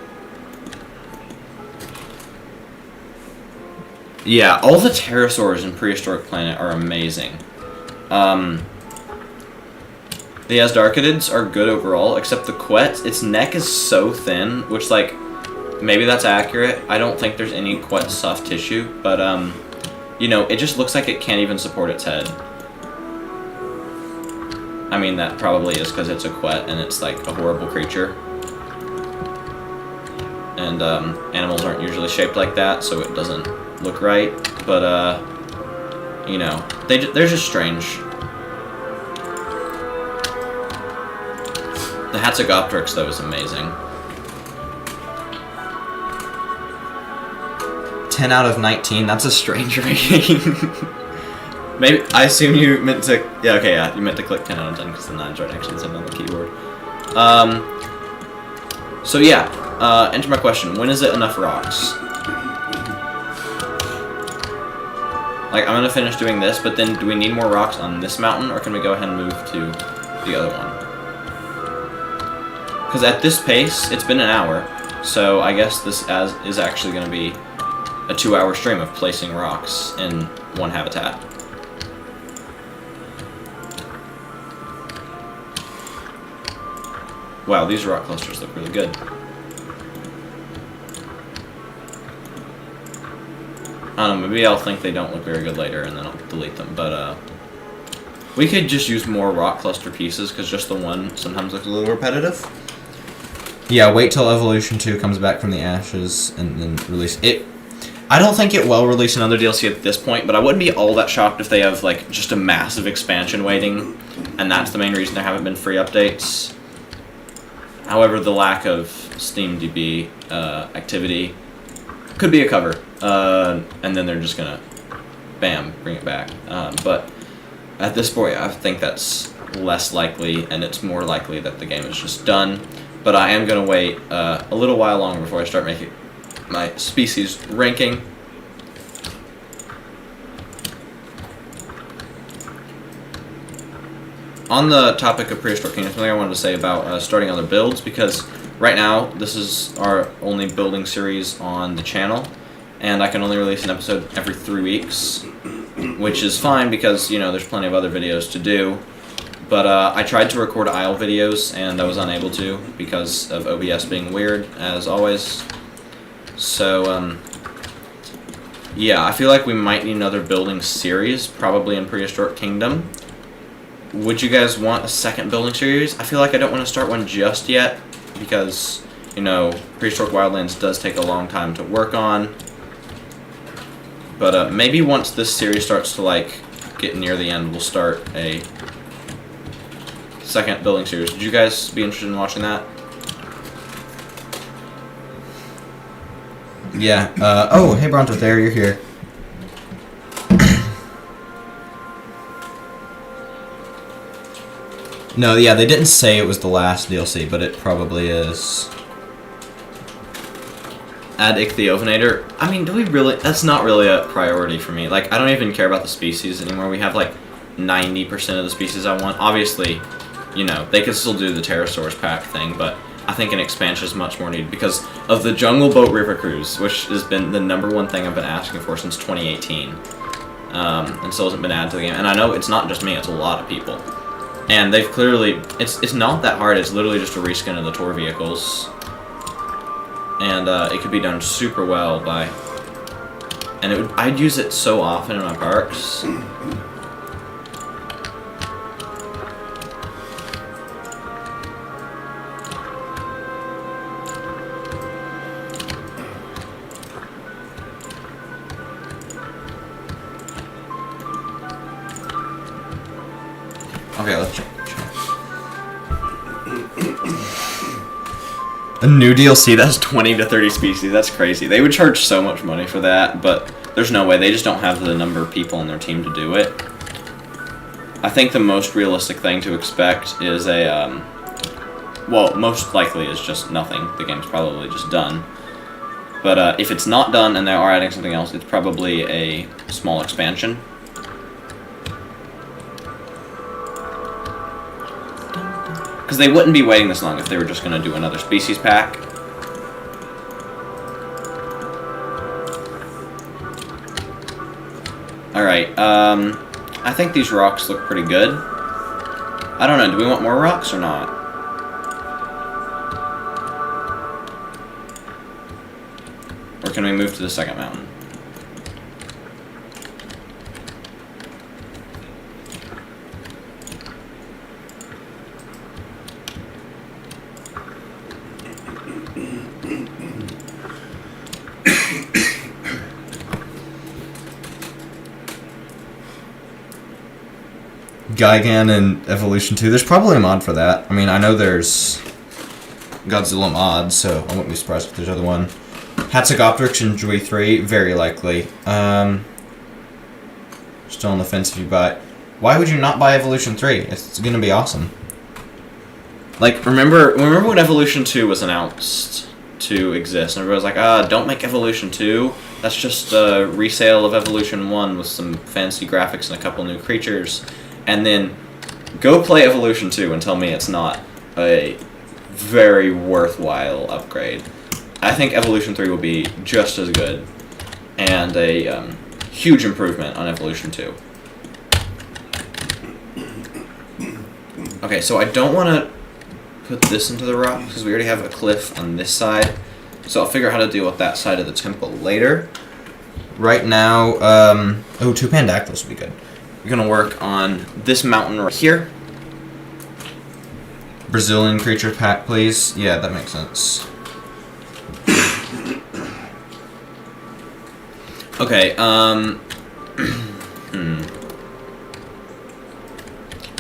Yeah, all the pterosaurs in Prehistoric Planet are amazing. The Asdarchidids are good overall, except the Quet, its neck is so thin, which, like, maybe that's accurate. I don't think there's any Quet soft tissue, but, you know, it just looks like it can't even support its head. I mean, that probably is because it's a Quet and it's, like, a horrible creature. And, animals aren't usually shaped like that, so it doesn't look right. But, you know, they're just strange. The Hatzegopteryx, though, is amazing. 10 out of 19, that's a strange rating. Maybe, I assume you meant to, yeah, okay, yeah, you meant to click 10 out of 10 because the 9's right next to the 10 on the keyboard. So yeah, enter my question, when is it enough rocks? Like, I'm gonna finish doing this, but then do we need more rocks on this mountain, or can we go ahead and move to the other one? Because at this pace, it's been an hour, so I guess this is actually gonna be a 2-hour stream of placing rocks in one habitat. Wow, these rock clusters look really good. I don't know, maybe I'll think they don't look very good later and then I'll delete them, but we could just use more rock cluster pieces because just the one sometimes looks a little repetitive. Yeah, wait till Evolution 2 comes back from the ashes and then release it. I don't think it will release another DLC at this point, but I wouldn't be all that shocked if they have, like, just a massive expansion waiting, and that's the main reason there haven't been free updates. However, the lack of SteamDB activity could be a cover, and then they're just gonna, bam, bring it back. But at this point, I think that's less likely, and it's more likely that the game is just done. But I am gonna wait a little while longer before I start making my species ranking. On the topic of Prehistoric Kingdom, something I wanted to say about starting other builds, because right now this is our only building series on the channel, and I can only release an episode every 3 weeks, which is fine because, you know, there's plenty of other videos to do. But I tried to record Isle videos, and I was unable to because of OBS being weird, as always. So, yeah, I feel like we might need another building series, probably in Prehistoric Kingdom. Would you guys want a second building series? I feel like I don't want to start one just yet, because, you know, Prehistoric Wildlands does take a long time to work on. But maybe once this series starts to, like, get near the end, we'll start a second building series. Would you guys be interested in watching that? Yeah, oh, hey Bronto there, you're here. No, yeah, they didn't say it was the last DLC, but it probably is. Add Ichthyovenator. I mean, do we really... That's not really a priority for me. Like, I don't even care about the species anymore. We have, like, 90% of the species I want. Obviously, you know, they could still do the Pterosaurus pack thing, but I think an expansion is much more needed because of the Jungle Boat River Cruise, which has been the #1 thing I've been asking for since 2018. And still hasn't been added to the game. And I know it's not just me, it's a lot of people. And they've clearly... It's not that hard, it's literally just a reskin of the tour vehicles. And it could be done super well by... And I'd use it so often in my parks. Okay, let's check. A new DLC that has 20 to 30 species. That's crazy. They would charge so much money for that, but there's no way. They just don't have the number of people on their team to do it. I think the most realistic thing to expect is a, well, most likely is just nothing. The game's probably just done. But if it's not done and they are adding something else, it's probably a small expansion. Because they wouldn't be waiting this long if they were just going to do another species pack. Alright, I think these rocks look pretty good. I don't know, do we want more rocks or not? Or can we move to the second mountain? Gigan and Evolution 2. There's probably a mod for that. I mean, I know there's Godzilla mod, so I wouldn't be surprised if there's another one. Hatzegopteryx and Joy 3, very likely. Still on the fence if you buy it. Why would you not buy Evolution 3? It's gonna be awesome. Like, remember when Evolution 2 was announced to exist, and everybody was like, don't make Evolution 2. That's just a resale of Evolution 1 with some fancy graphics and a couple new creatures. And then go play Evolution 2 and tell me it's not a very worthwhile upgrade. I think Evolution 3 will be just as good and a huge improvement on Evolution 2. Okay, so I don't want to put this into the rock because we already have a cliff on this side. So I'll figure out how to deal with that side of the temple later. Right now, oh, 2 Pandactyls would be good. We're going to work on this mountain right here. Brazilian creature pack, please. Yeah, that makes sense. Okay,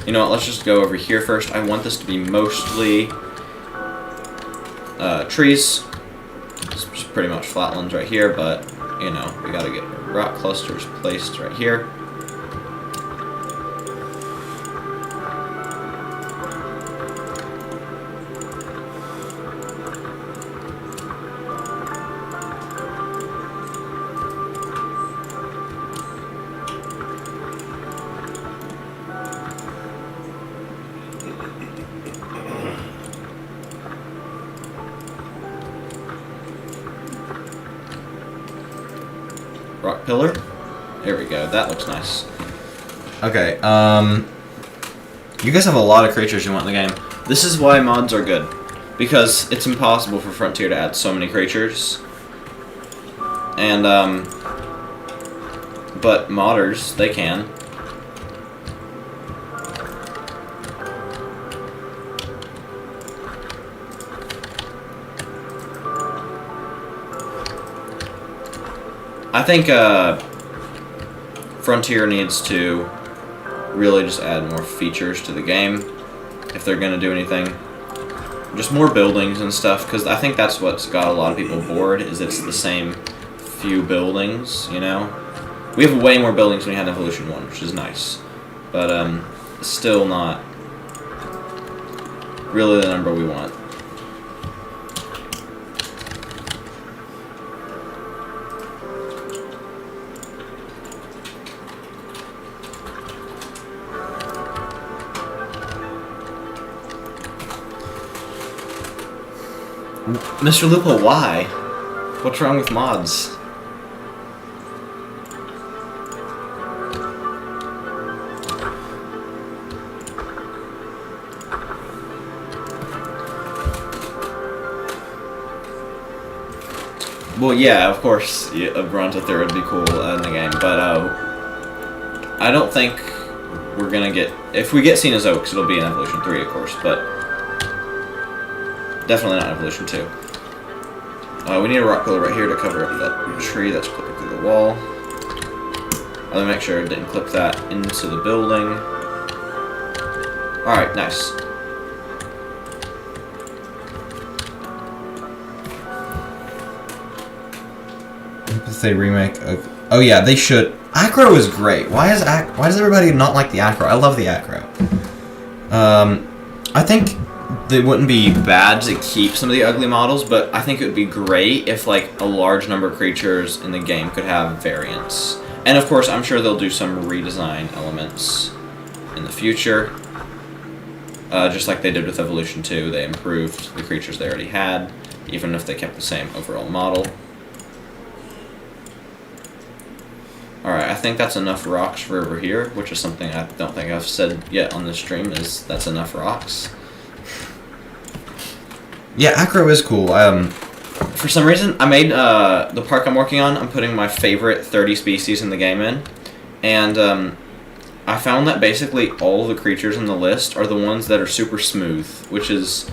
You know what, let's just go over here first. I want this to be mostly trees. It's pretty much flatlands right here, but, you know, we gotta get rock clusters placed right here. Rock pillar. There we go. That looks nice. Okay, you guys have a lot of creatures you want in the game. This is why mods are good. Because it's impossible for Frontier to add so many creatures. And, but modders, they can. I think Frontier needs to really just add more features to the game if they're going to do anything. Just more buildings and stuff, because I think that's what's got a lot of people bored, is it's the same few buildings, you know? We have way more buildings than we had in Evolution 1, which is nice. But still not really the number we want. Mr. Lupo, why? What's wrong with mods? Well, yeah, of course, a bronze up there would be cool in the game, but I don't think we're gonna get... If we get Cena's Oaks, it'll be in Evolution 3, of course, but definitely not Evolution 2. We need a rock pillar right here to cover up that tree that's clipping through the wall. Let me make sure I didn't clip that into the building. Alright, nice. They remake. Oh yeah, they should. Acro is great. Why does everybody not like the Acro? I love the Acro. I think it wouldn't be bad to keep some of the ugly models, but I think it would be great if like a large number of creatures in the game could have variants. And of course, I'm sure they'll do some redesign elements in the future. Just like they did with Evolution 2, they improved the creatures they already had, even if they kept the same overall model. Alright, I think that's enough rocks for over here, which is something I don't think I've said yet on this stream, is that's enough rocks. Yeah, Acro is cool. For some reason, I made the park I'm working on, I'm putting my favorite 30 species in the game in, and I found that basically all the creatures in the list are the ones that are super smooth, which is,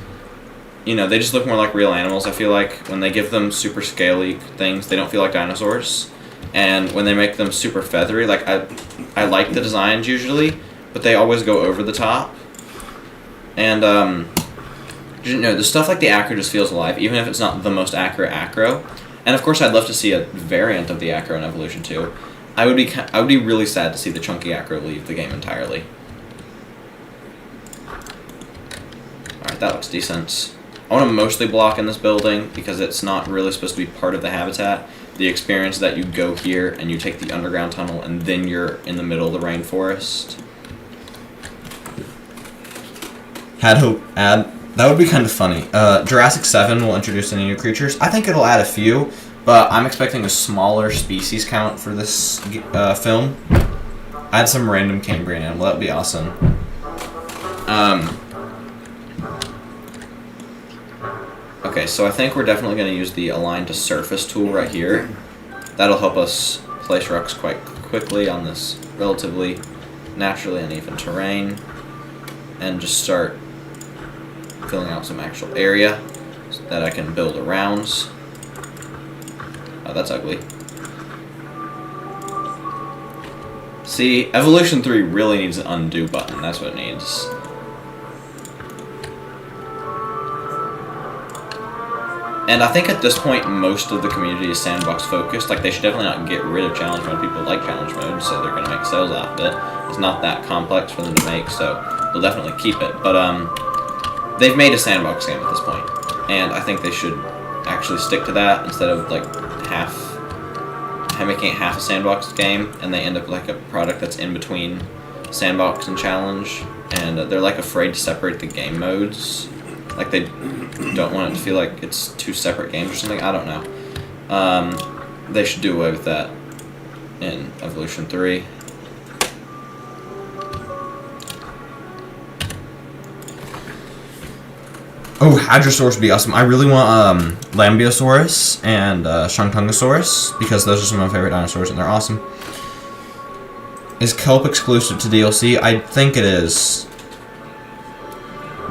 you know, they just look more like real animals. I feel like when they give them super scaly things, they don't feel like dinosaurs. And when they make them super feathery, like I like the designs usually, but they always go over the top. And you know, the stuff like the Acro just feels alive, even if it's not the most accurate Acro. And of course, I'd love to see a variant of the Acro in Evolution 2. I would be really sad to see the chunky Acro leave the game entirely. All right, that looks decent. I want to mostly block in this building because it's not really supposed to be part of the habitat. The experience that you go here and you take the underground tunnel and then you're in the middle of the rainforest. That would be kind of funny. Jurassic 7 will introduce any new creatures. I think it'll add a few, but I'm expecting a smaller species count for this film. Add some random Cambrian animal. That would be awesome. Okay, so I think we're definitely going to use the Align to Surface tool right here. That'll help us place rocks quite quickly on this relatively naturally uneven terrain. And just start filling out some actual area that I can build around. Oh, that's ugly. See, Evolution 3 really needs an undo button. That's what it needs. And I think at this point, most of the community is sandbox focused. Like, they should definitely not get rid of challenge mode. People like challenge mode, so they're going to make sales out of it. It's not that complex for them to make, so they'll definitely keep it. But they've made a sandbox game at this point, and I think they should actually stick to that instead of like making it half a sandbox game, and they end up like a product that's in between sandbox and challenge, and they're like afraid to separate the game modes. Like, they don't want it to feel like it's two separate games or something. I don't know. They should do away with that in Evolution 3. Oh, Hadrosaurus would be awesome. I really want Lambeosaurus and Shangtungosaurus, because those are some of my favorite dinosaurs, and they're awesome. Is Kelp exclusive to DLC? I think it is.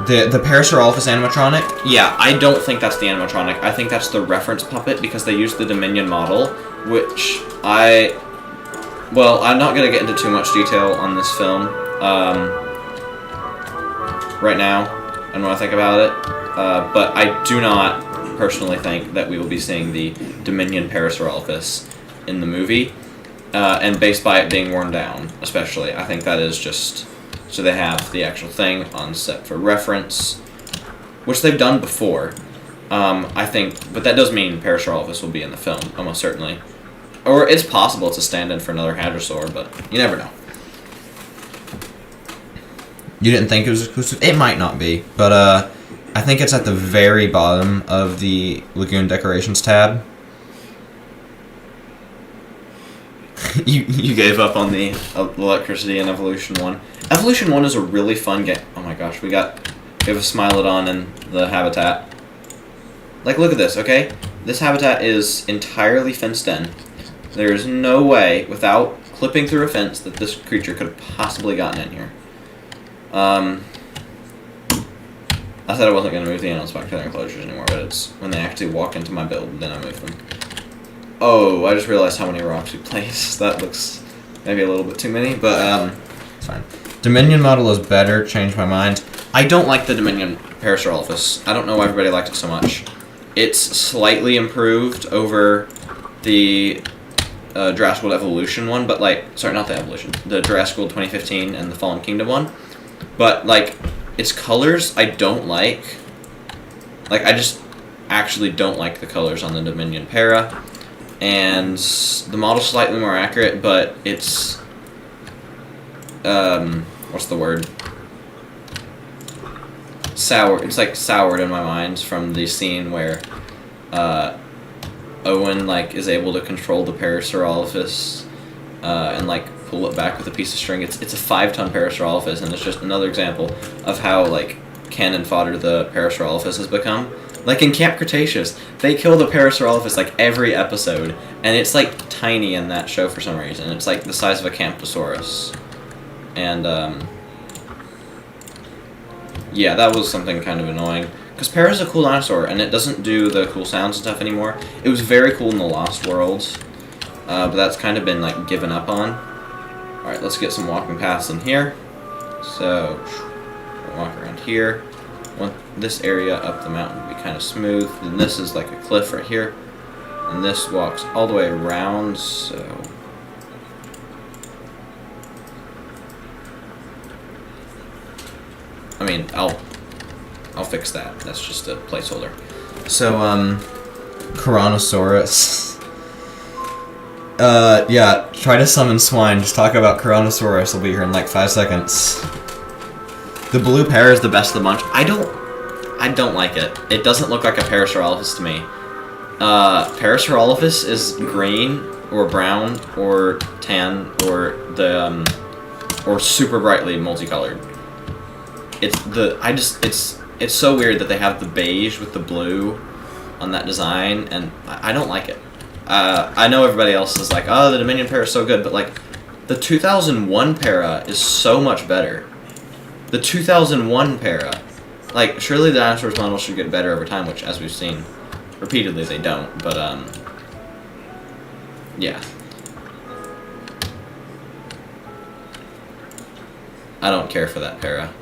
The Parasaurolophus animatronic? Yeah, I don't think that's the animatronic. I think that's the reference puppet, because they used the Dominion model, which well, I'm not going to get into too much detail on this film right now, and when I think about it, but I do not personally think that we will be seeing the Dominion Parasaurolophus in the movie, and based by it being worn down, especially. I think that is just so they have the actual thing on set for reference. which they've done before. I think, but that does mean Parasaurolophus will be in the film, almost certainly. Or it's possible it's a stand-in for another Hadrosaur, but you never know. You didn't think it was exclusive? It might not be, but I think it's at the very bottom of the Lagoon Decorations tab. you gave up on the Electricity and Evolution 1. Evolution 1 is a really fun game. Oh my gosh, we have a Smilodon in the habitat. Like, look at this, okay? This habitat is entirely fenced in. There is no way, without clipping through a fence, that this creature could have possibly gotten in here. I said I wasn't going to move the animal spectator enclosures anymore, but it's when they actually walk into my build, then I move them. Oh, I just realized how many rocks we placed. That looks maybe a little bit too many, but it's fine. Dominion model is better. Changed my mind. I don't like the Dominion Parasaurolophus. I don't know why everybody liked it so much. It's slightly improved over the Jurassic World Evolution one, but sorry, not the Evolution, the Jurassic World 2015 and the Fallen Kingdom one. But its colors I don't like. I just actually don't like the colors on the Dominion Para. And the model's slightly more accurate, but it's what's the word? Sour. It's soured in my mind from the scene where Owen is able to control the Parasaurolophus and pull it back with a piece of string. It's a 5-ton Parasaurolophus, and it's just another example of how cannon fodder the Parasaurolophus has become. In Camp Cretaceous, they kill the Parasaurolophus every episode, and it's tiny in that show for some reason. It's the size of a Camptosaurus. And yeah, that was something kind of annoying. Because Para's a cool dinosaur, and it doesn't do the cool sounds and stuff anymore. It was very cool in the Lost Worlds, but that's kind of been given up on. Alright, let's get some walking paths in here. So, we'll walk around here. Want this area up the mountain to be kind of smooth. And this is a cliff right here. And this walks all the way around, so... I mean, I'll fix that. That's just a placeholder. So, Tyrannosaurus. Yeah, try to summon swine. Just talk about Tyrannosaurus. I'll be here in 5 seconds. The blue pear is the best of the bunch. I don't like it. It doesn't look like a Parasaurolophus to me. Parasaurolophus is green or brown or tan or or super brightly multicolored. It's so weird that they have the beige with the blue on that design, and I don't like it. I know everybody else is oh, the Dominion Para is so good, but the 2001 Para is so much better. The 2001 Para, surely the dinosaurs model should get better over time, which, as we've seen repeatedly, they don't. But yeah. I don't care for that Para.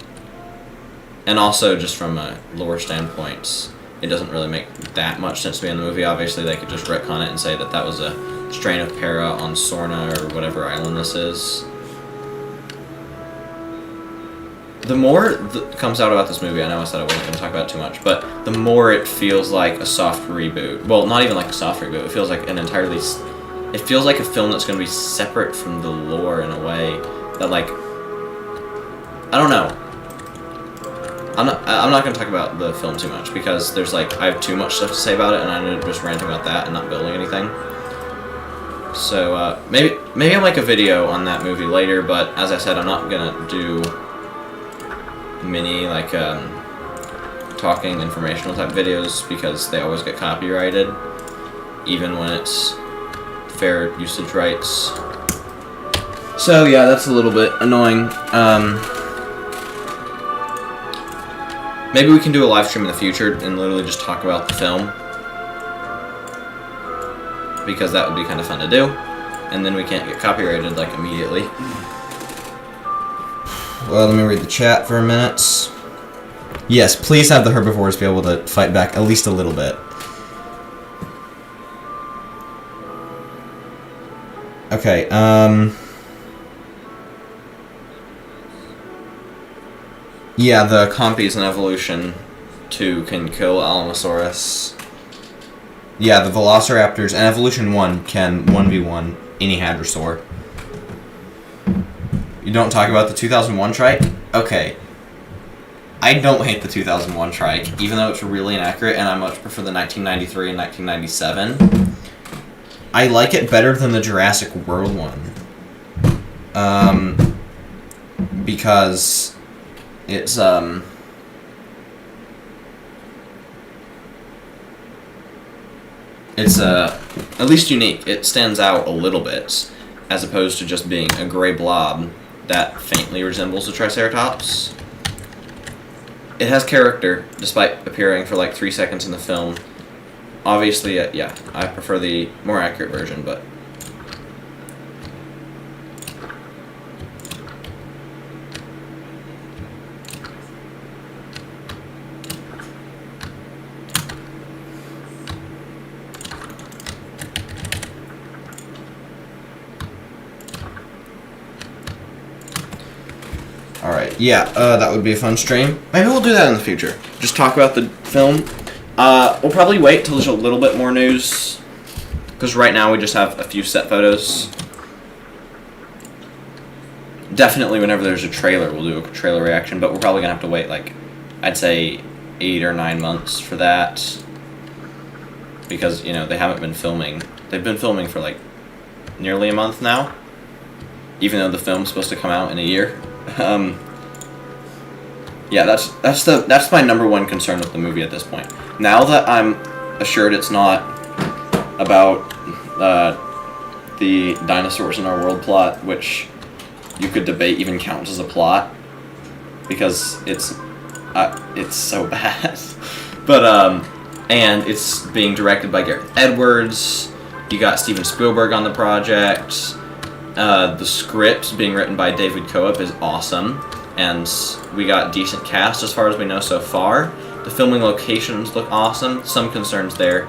And also, just from a lore standpoint, it doesn't really make that much sense to be in the movie. Obviously, they could just retcon it and say that was a strain of Para on Sorna or whatever island this is. The more that comes out about this movie, I know I said I wasn't going to talk about it too much, but the more it feels like a soft reboot. Well, not even like a soft reboot. It feels like an entirely... It feels like a film that's going to be separate from the lore in a way that, I don't know. I'm not going to talk about the film too much because there's I have too much stuff to say about it, and I ended up just ranting about that and not building anything. So maybe I'll make a video on that movie later, but as I said, I'm not going to do many talking informational type videos because they always get copyrighted, even when it's fair usage rights. So yeah, that's a little bit annoying. Maybe we can do a live stream in the future and literally just talk about the film, because that would be kind of fun to do, and then we can't get copyrighted immediately. Well, let me read the chat for a minute. Yes, please have the herbivores be able to fight back at least a little bit. Okay, yeah, the compies in Evolution 2 can kill Allosaurus. Yeah, the Velociraptors and Evolution 1 can 1v1 any Hadrosaur. You don't talk about the 2001 trike? Okay. I don't hate the 2001 trike, even though it's really inaccurate, and I much prefer the 1993 and 1997. I like it better than the Jurassic World one. Because it's, it's at least unique. It stands out a little bit, as opposed to just being a gray blob that faintly resembles a Triceratops. It has character, despite appearing for like 3 seconds in the film. Obviously, yeah, I prefer the more accurate version, but... Alright, yeah, that would be a fun stream. Maybe we'll do that in the future. Just talk about the film. We'll probably wait till there's a little bit more news, because right now we just have a few set photos. Definitely whenever there's a trailer, we'll do a trailer reaction, but we're probably going to have to wait, like, I'd say 8 or 9 months for that, because, you know, they haven't been filming. They've been filming for, like, nearly a month now, even though the film's supposed to come out in a year. Yeah, that's my number one concern with the movie at this point. Now that I'm assured it's not about the dinosaurs in our world plot, which you could debate even counts as a plot, because it's so bad. But and it's being directed by Gareth Edwards. You got Steven Spielberg on the project. The script being written by David Coop is awesome, and we got decent cast as far as we know so far. The filming locations look awesome. Some concerns there,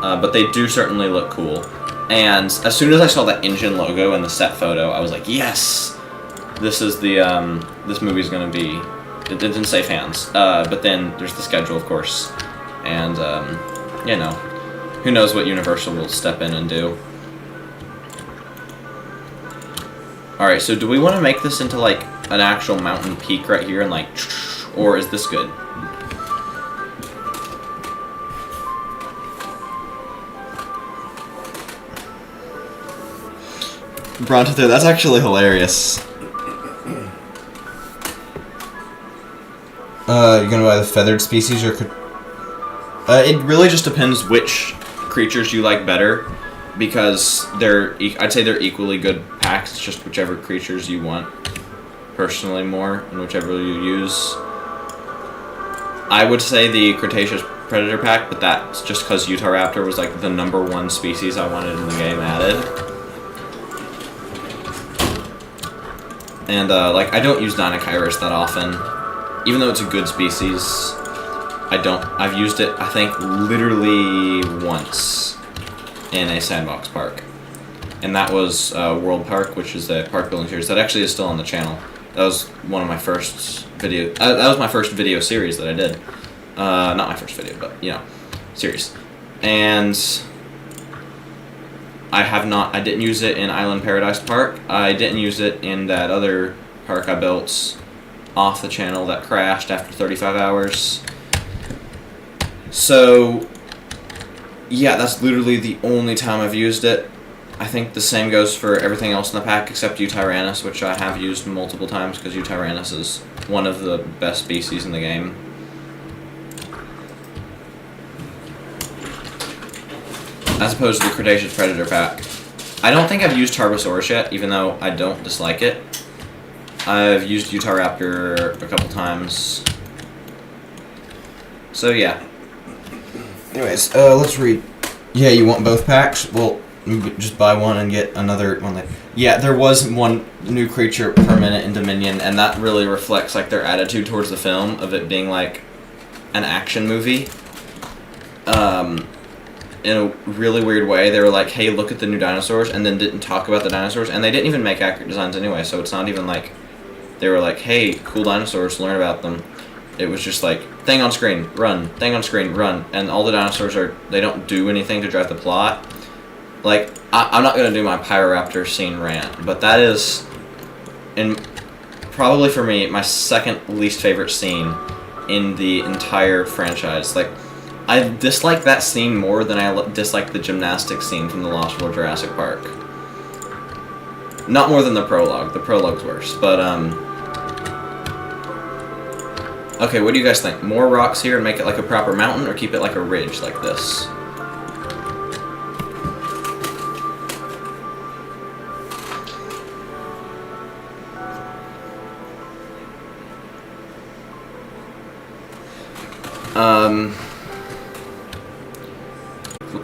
but they do certainly look cool. And as soon as I saw that engine logo in the set photo, I was like, yes, this is the this movie's gonna be. It's in safe hands. But then there's the schedule, of course, and you know, who knows what Universal will step in and do. Alright, so do we want to make this into, like, an actual mountain peak right here and, like, or is this good? Bronto there, that's actually hilarious. You're gonna buy the feathered species or could... it really just depends which creatures you like better, because I'd say they're equally good packs, just whichever creatures you want personally more, and whichever you use. I would say the Cretaceous Predator pack, but that's just because Utahraptor was like the #1 species I wanted in the game added. And like, I don't use Dinochirus that often, even though it's a good species. I've used it, I think, literally once in a sandbox park, and that was World Park, which is a park building series that actually is still on the channel. That was one of my first video. That was my first video series that I did. Not my first video, but you know, series. And I didn't use it in Island Paradise Park. I didn't use it in that other park I built off the channel that crashed after 35 hours. So yeah, that's literally the only time I've used it. I think the same goes for everything else in the pack except Utahraptor, which I have used multiple times because Utahraptor is one of the best species in the game. As opposed to the Cretaceous Predator pack. I don't think I've used Tarbosaurus yet, even though I don't dislike it. I've used Utahraptor a couple times. So yeah. Anyways, let's read. Yeah, you want both packs? Well, just buy one and get another one. Yeah, there was one new creature per minute in Dominion, and that really reflects like their attitude towards the film of it being like an action movie. In a really weird way, they were like, "Hey, look at the new dinosaurs," and then didn't talk about the dinosaurs, and they didn't even make accurate designs anyway. So it's not even like they were like, "Hey, cool dinosaurs, learn about them." it was just like, thing on screen, run, thing on screen, run, and all the dinosaurs they don't do anything to drive the plot. Like, I'm not going to do my Pyroraptor scene rant, but that is, probably for me, my second least favorite scene in the entire franchise. Like, I dislike that scene more than I dislike the gymnastics scene from the Lost World Jurassic Park. Not more than the prologue. The prologue's worse, but, okay, what do you guys think? More rocks here and make it like a proper mountain, or keep it like a ridge like this?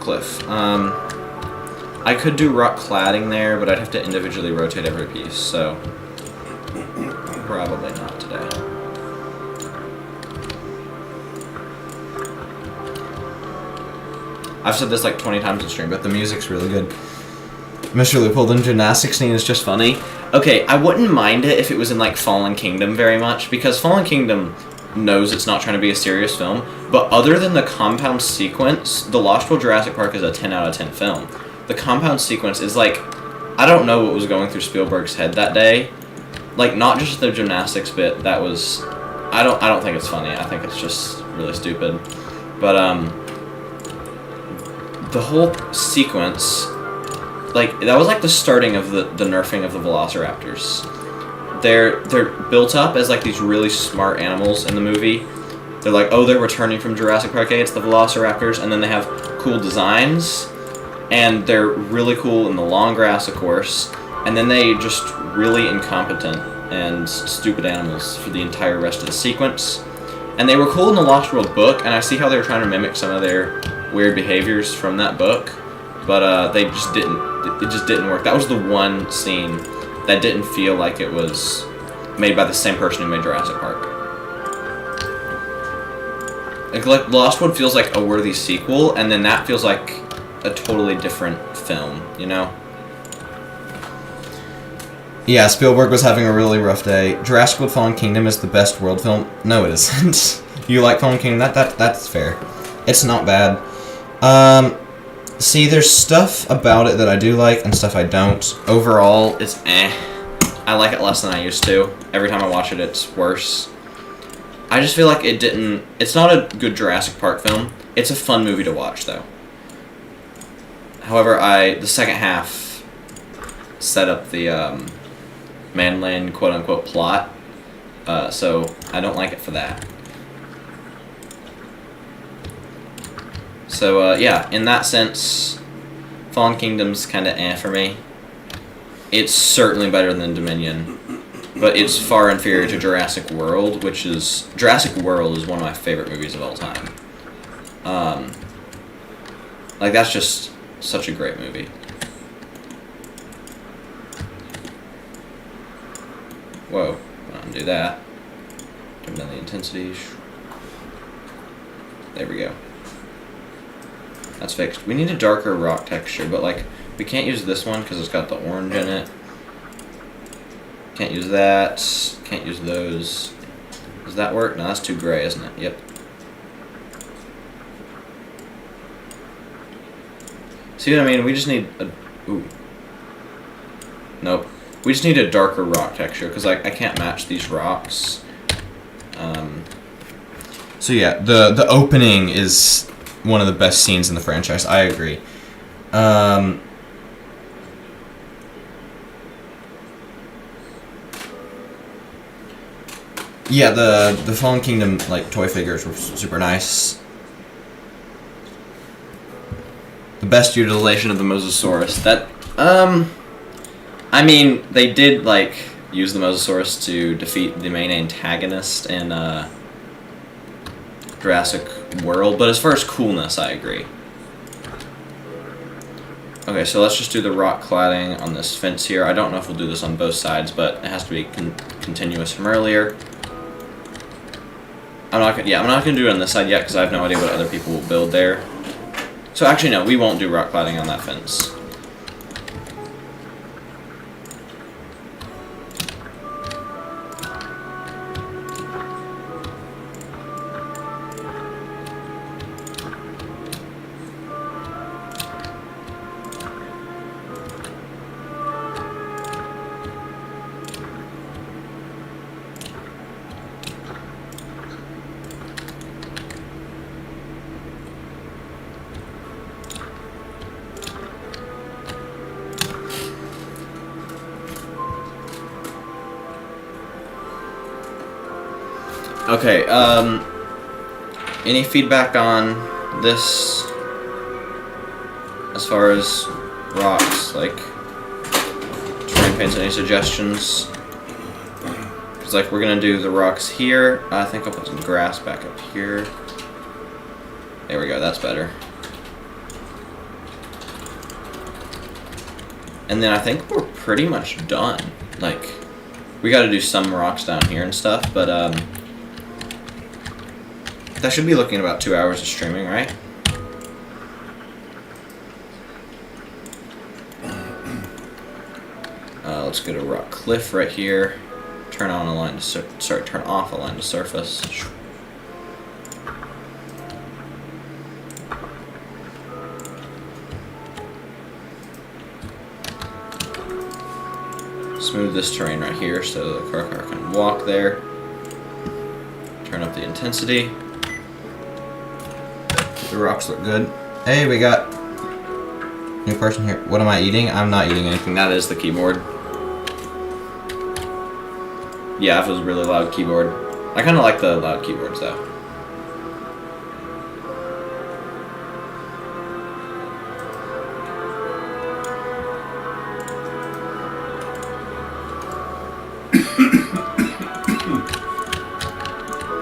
Cliff. I could do rock cladding there, but I'd have to individually rotate every piece, so probably not today. I've said this like 20 times in stream, but the music's really good. Mr. Loophole, the gymnastics scene is just funny. Okay, I wouldn't mind it if it was in like Fallen Kingdom very much, because Fallen Kingdom knows it's not trying to be a serious film, but other than the compound sequence, The Lost World Jurassic Park is a 10 out of 10 film. The compound sequence is like, I don't know what was going through Spielberg's head that day. Like, not just the gymnastics bit, that was, I don't think it's funny, I think it's just really stupid. But, the whole sequence, like, that was like the starting of the nerfing of the Velociraptors. They're built up as like these really smart animals in the movie. They're like, oh, they're returning from Jurassic Park, hey, it's the Velociraptors, and then they have cool designs, and they're really cool in the long grass, of course, and then they just really incompetent and stupid animals for the entire rest of the sequence. And they were cool in the Lost World book, and I see how they were trying to mimic some of their weird behaviors from that book, but it just didn't work. That was the one scene that didn't feel like it was made by the same person who made Jurassic Park. Like Lost World feels like a worthy sequel, and then that feels like a totally different film, you know? Yeah, Spielberg was having a really rough day. Jurassic World Fallen Kingdom is the best world film. No, it isn't. You like Fallen Kingdom? That's fair. It's not bad. See, there's stuff about it that I do like and stuff I don't. Overall, it's eh. I like it less than I used to. Every time I watch it, it's worse. I just feel like it's not a good Jurassic Park film. It's a fun movie to watch, though. However, the second half set up the, Manland quote-unquote plot, so I don't like it for that. So, yeah, in that sense, Fallen Kingdom's kinda eh for me. It's certainly better than Dominion, but it's far inferior to Jurassic World, Jurassic World is one of my favorite movies of all time. Like, that's just such a great movie. Whoa, undo that. Turn down the intensity. There we go. That's fixed. We need a darker rock texture, but like, we can't use this one because it's got the orange in it. Can't use that. Can't use those. Does that work? No, that's too gray, isn't it? Yep. See what I mean? We just need a... Ooh. Nope. We just need a darker rock texture, because I can't match these rocks. So yeah, the opening is one of the best scenes in the franchise. I agree. Yeah, the Fallen Kingdom like toy figures were super nice. The best utilization of the Mosasaurus. That I mean, they did like use the Mosasaurus to defeat the main antagonist in Jurassic World, but as far as coolness, I agree. Okay, so let's just do the rock cladding on this fence here. I don't know if we'll do this on both sides, but it has to be continuous from earlier. I'm not gonna do it on this side yet because I have no idea what other people will build there. So actually, no, we won't do rock cladding on that fence. Okay, any feedback on this as far as rocks, like terrain paints, any suggestions? Because like we're gonna do the rocks here. I think I'll put some grass back up here. There we go, that's better. And then I think we're pretty much done. Like, we gotta do some rocks down here and stuff, but that should be looking at about 2 hours of streaming, right? Let's get a rock cliff right here. Turn on a line to turn off a line to surface. Smooth this terrain right here so the car can walk there. Turn up the intensity. The rocks look good. Hey, we got new person here. What am I eating? I'm not eating anything. That is the keyboard. Yeah, it was a really loud keyboard. I kind of like the loud keyboards though.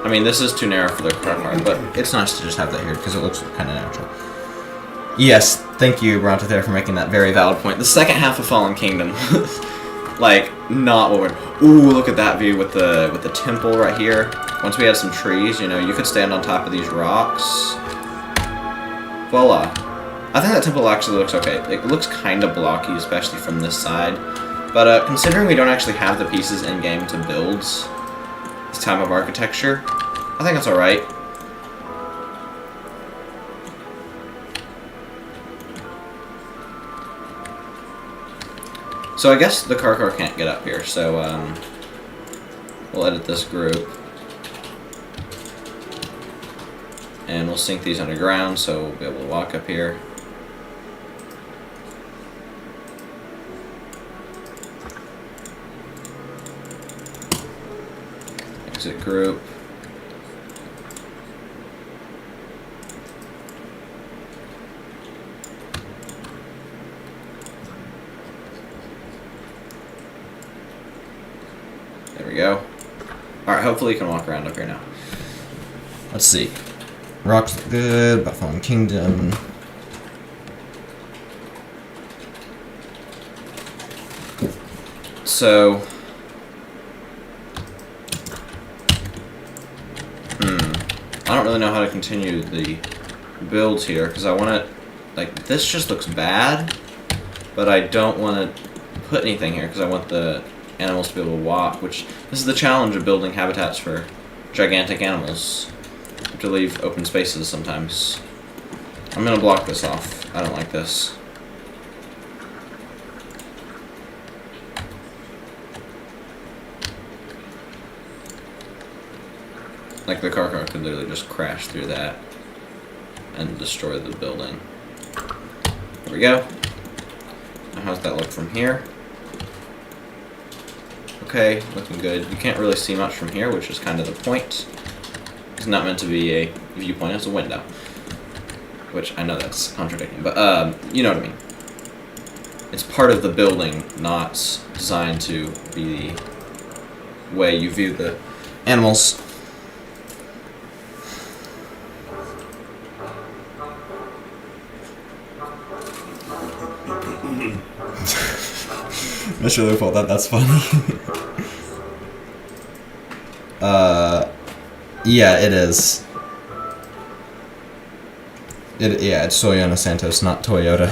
I mean, this is too narrow for the car part, but it's nice to just have that here because it looks kind of natural. Yes, thank you, Bronte, there for making that very valid point. The second half of Fallen Kingdom, like, not what we're... Ooh, look at that view with the temple right here. Once we had some trees, you know, you could stand on top of these rocks. Voila. I think that temple actually looks okay. It looks kind of blocky, especially from this side. But considering we don't actually have the pieces in-game to build this type of architecture, I think that's alright. So I guess the car can't get up here, so we'll edit this group. And we'll sink these underground so we'll be able to walk up here. Exit group. There we go. Alright, hopefully you can walk around up here now. Let's see. Rocks look good, about Fallen Kingdom. So... I don't really know how to continue the builds here, because I want to... Like, this just looks bad, but I don't want to put anything here, because I want the animals to be able to walk, which... This is the challenge of building habitats for gigantic animals. You have to leave open spaces sometimes. I'm going to block this off. I don't like this. Like, the car could literally just crash through that and destroy the building. There we go. Now how's that look from here? Okay, looking good. You can't really see much from here, which is kind of the point. It's not meant to be a viewpoint, it's a window. Which, I know that's contradicting, but, you know what I mean. It's part of the building, not designed to be the way you view the animals. Mr. Loophole, that's funny. Yeah, it is. Yeah, it's Toyota Santos, not Toyota.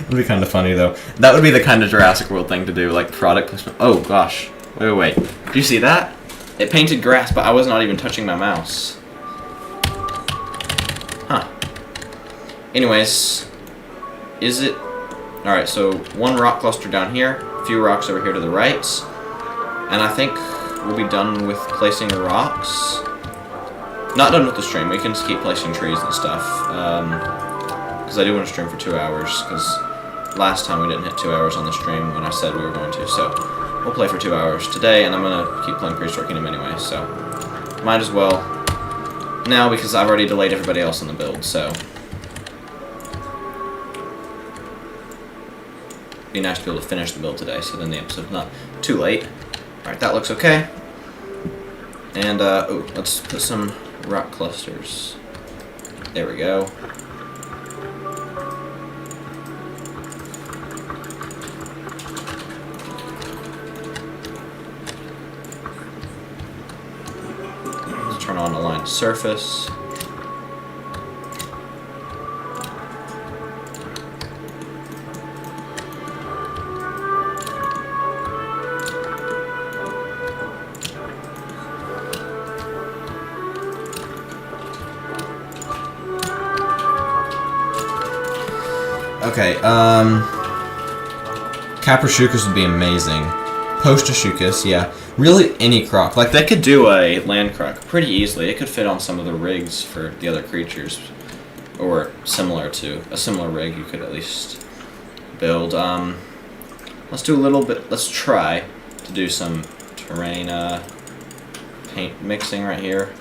It'd be kind of funny, though. That would be the kind of Jurassic World thing to do, like product placement. Oh, gosh. Wait. Did you see that? It painted grass, but I was not even touching my mouse. Huh. Anyways, is it... Alright, so one rock cluster down here, a few rocks over here to the right, and I think we'll be done with placing the rocks. Not done with the stream, we can just keep placing trees and stuff, because I do want to stream for 2 hours, because last time we didn't hit 2 hours on the stream when I said we were going to, so we'll play for 2 hours today, and I'm going to keep playing Prehistoric Kingdom anyway, so Might as well now because I've already delayed everybody else in the build, so. Be nice to be able to finish the build today, so then the episode's not too late. Alright, that looks okay. And, oh, let's put some rock clusters. There we go. Let's turn on align surface. Okay, Caproshukas would be amazing. Postashukas, yeah. Really, any croc. Like, they could do a land croc pretty easily. It could fit on some of the rigs for the other creatures. Or similar to a similar rig you could at least build. Let's do a little bit, let's try to do some terrain paint mixing right here.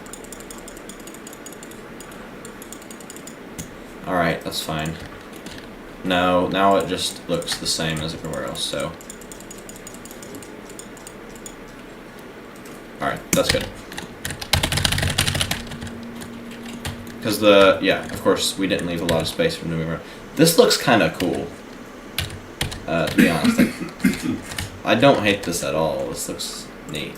Alright, that's fine. No, now it just looks the same as everywhere else, so. Alright, that's good. Because yeah, of course, we didn't leave a lot of space for moving around. This looks kind of cool, to be honest. Like, I don't hate this at all. This looks neat.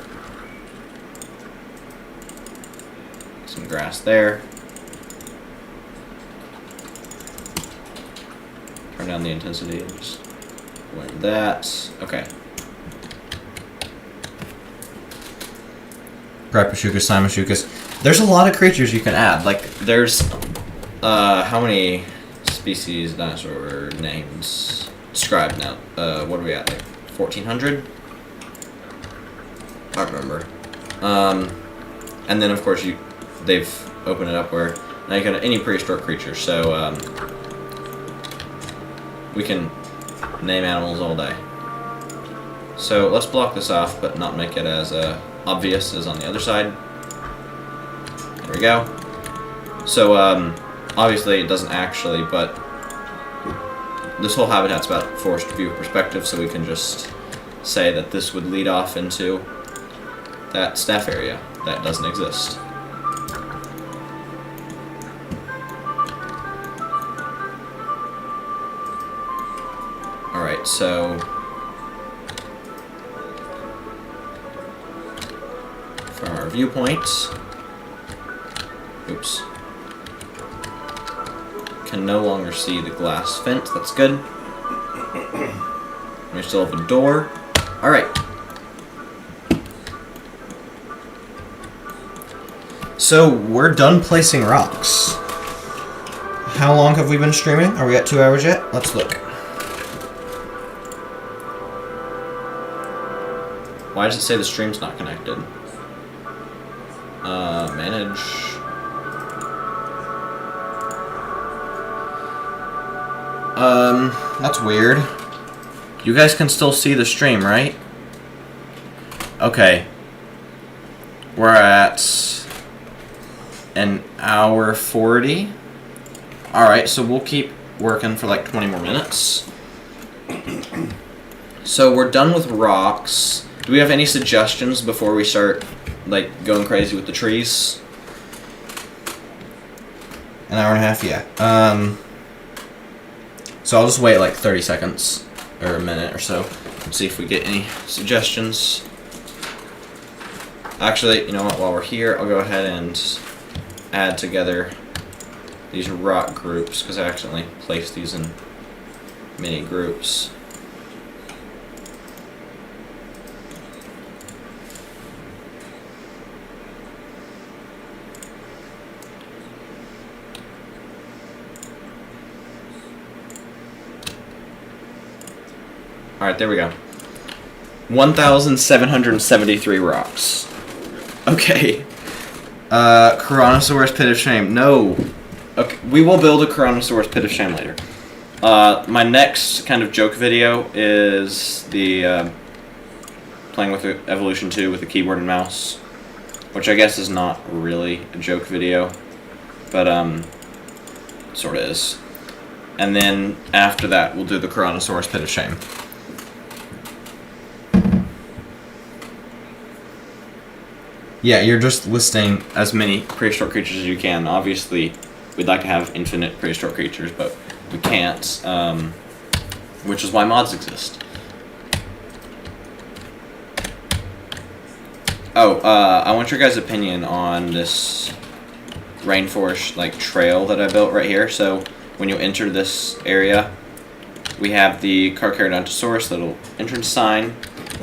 Some grass there. Turn down the intensity and just blend that. Okay. Grapashukas, Simoshukas. There's a lot of creatures you can add. Like, there's, how many species, dinosaur names described now? What are we at, like, 1,400? I don't remember. And then, of course, they've opened it up where now you can add any prehistoric creature, so, we can name animals all day. So let's block this off, but not make it as obvious as on the other side. There we go. So obviously it doesn't actually, but this whole habitat's about forest view perspective, so we can just say that this would lead off into that staff area that doesn't exist. Alright, so from our viewpoint, oops, can no longer see the glass fence. That's good. We still have a door. Alright. So we're done placing rocks. How long have we been streaming? Are we at 2 hours yet? Let's look. Why does it say the stream's not connected? Manage. That's weird. You guys can still see the stream, right? Okay. We're at an hour 40. Alright, so we'll keep working for like 20 more minutes. So we're done with rocks. Do we have any suggestions before we start, like, going crazy with the trees? An hour and a half, yeah. So I'll just wait like 30 seconds, or a minute or so, and see if we get any suggestions. Actually, you know what, while we're here, I'll go ahead and add together these rock groups, because I accidentally placed these in mini groups. Alright, there we go. 1,773 rocks. Okay. Tyrannosaurus Pit of Shame. No. Okay, we will build a Tyrannosaurus Pit of Shame later. My next kind of joke video is the playing with the Evolution 2 with the keyboard and mouse. which I guess is not really a joke video, but sort of is. And then after that, we'll do the Tyrannosaurus Pit of Shame. Yeah, you're just listing as many prehistoric creatures as you can. Obviously, we'd like to have infinite prehistoric creatures, but we can't, which is why mods exist. Oh, I want your guys' opinion on this rainforest like trail that I built right here. So when you enter this area, we have the Carcharodontosaurus little entrance sign,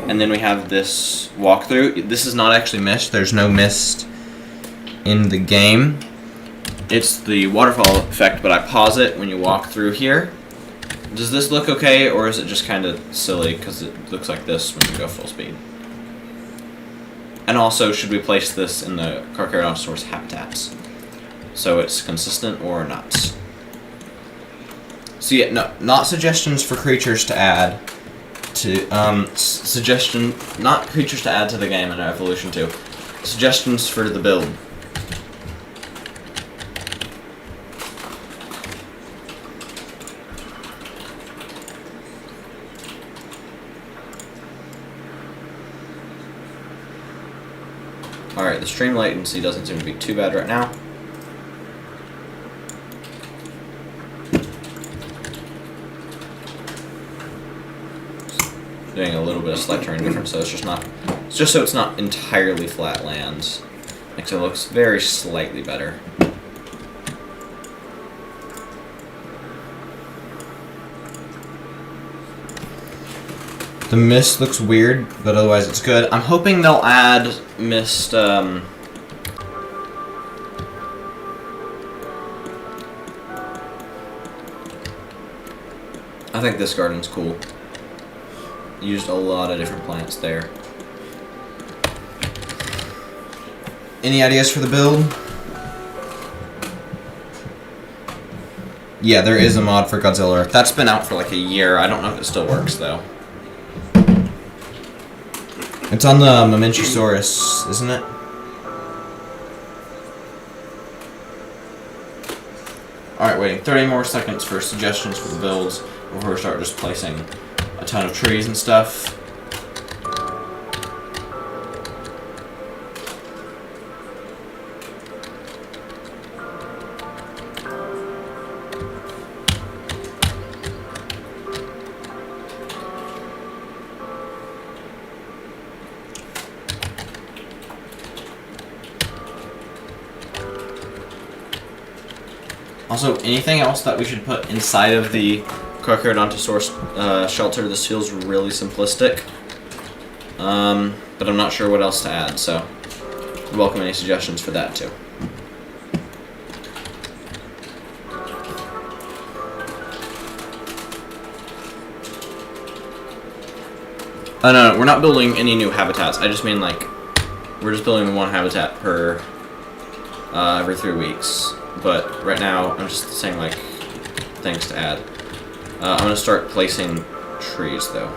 and then we have this walkthrough. This is not actually mist. There's no mist in the game. It's the waterfall effect, but I pause it when you walk through here. Does this look okay, or is it just kind of silly because it looks like this when you go full speed? And also, should we place this in the Carcharodontosaurus habitats so it's consistent or not? So yeah, no, not suggestions for creatures to add to not creatures to add to the game in Evolution 2. Suggestions for the build. Alright, the stream latency doesn't seem to be too bad right now. Doing a little bit of slight terrain difference, so it's just so it's not entirely flat lands. Makes it looks very slightly better. The mist looks weird, but otherwise it's good. I'm hoping they'll add mist, I think this garden's cool. Used a lot of different plants there. Any ideas for the build? Yeah, there is a mod for Godzilla. That's been out for like a year. I don't know if it still works though. It's on the Mamenchisaurus, isn't it? Alright, waiting 30 more seconds for suggestions for the builds before we start just placing a ton of trees and stuff. Also, anything else that we should put inside of the Carcharodontosaurus shelter? This feels really simplistic, but I'm not sure what else to add, so I welcome any suggestions for that too. Oh no, we're not building any new habitats. I just mean like, we're just building one habitat per every 3 weeks. But right now, I'm just saying like things to add. I'm gonna start placing trees though.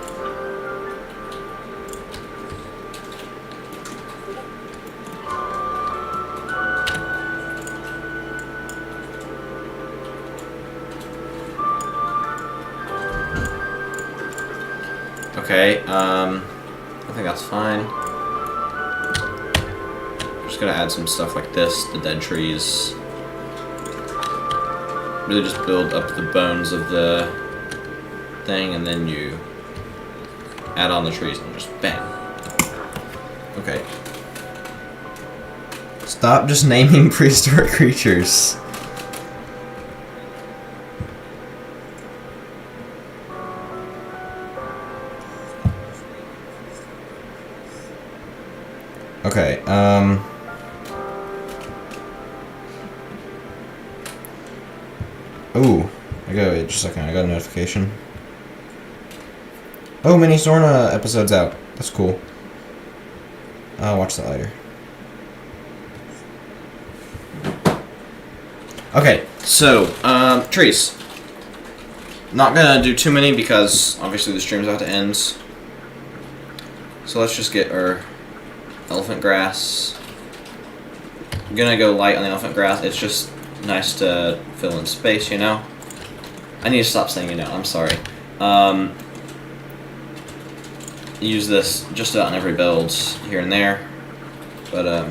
Okay, I think that's fine. I'm just gonna add some stuff like this, the dead trees. Really just build up the bones of the thing, and then you add on the trees and just bam. Okay. Stop just naming prehistoric creatures. Okay, ooh, wait just a second, I got a notification. Oh, Mini Sorna episode's out. That's cool. I'll watch that later. Okay, so, trees. Not gonna do too many because obviously the stream's about to end. So let's just get our elephant grass I'm gonna go light on the elephant grass. It's just nice to fill in space, you know? I need to stop saying you know, I'm sorry. Use this just about in every build here and there. But,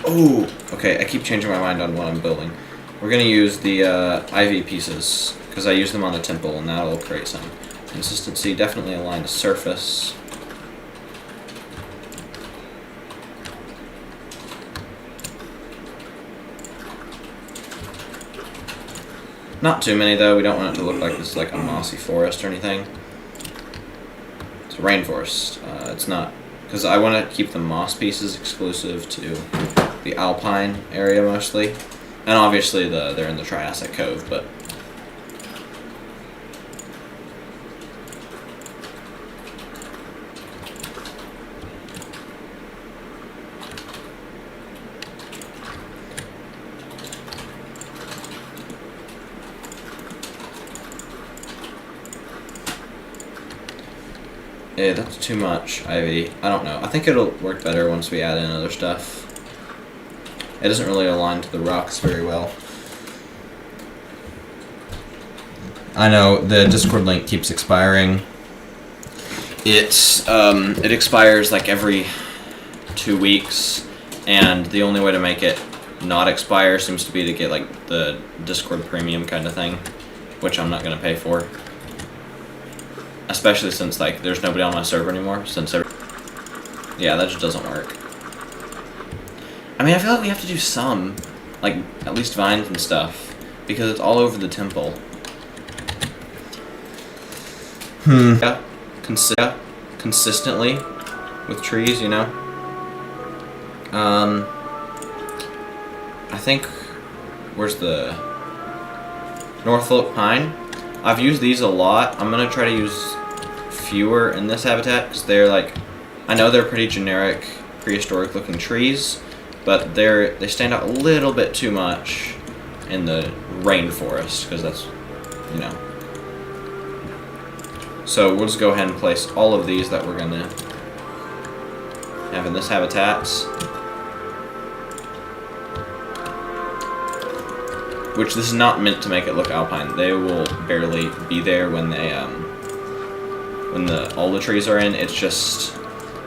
oh, okay, I keep changing my mind on what I'm building. We're gonna use the ivy pieces, because I use them on the temple, and that'll create some consistency. Definitely align the surface. Not too many, though. We don't want it to look like this is like a mossy forest or anything. It's a rainforest. It's not, because I want to keep the moss pieces exclusive to the alpine area mostly. And obviously they're in the Triassic Cove, but yeah, that's too much ivy. I don't know. I think it'll work better once we add in other stuff. It doesn't really align to the rocks very well. I know the Discord link keeps expiring. It expires like every 2 weeks, and the only way to make it not expire seems to be to get like the Discord premium kind of thing, which I'm not gonna pay for. Especially since like there's nobody on my server anymore. Yeah, that just doesn't work. I mean, I feel like we have to do some, like, at least vines and stuff, because it's all over the temple. Yeah, consistently with trees, you know? I think, where's the Norfolk pine? I've used these a lot. I'm gonna try to use fewer in this habitat, because they're like, I know they're pretty generic, prehistoric looking trees, but they stand out a little bit too much in the rainforest, because that's, you know. So we'll just go ahead and place all of these that we're going to have in this habitat. Which this is not meant to make it look alpine. They will barely be there when they all the trees are in. It's just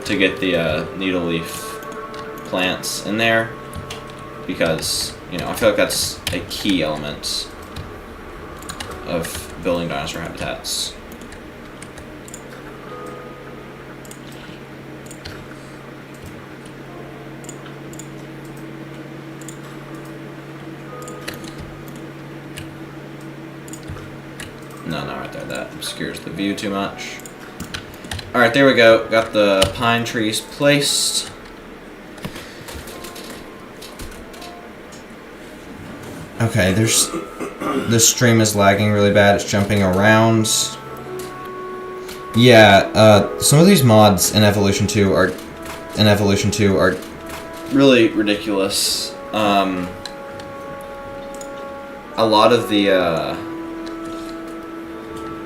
to get the needle leaf plants in there, because, you know, I feel like that's a key element of building dinosaur habitats. No, not right there. That obscures the view too much. Alright, there we go. Got the pine trees placed. Okay, this stream is lagging really bad. It's jumping around. Yeah, some of these mods in Evolution 2 are really ridiculous. A lot of the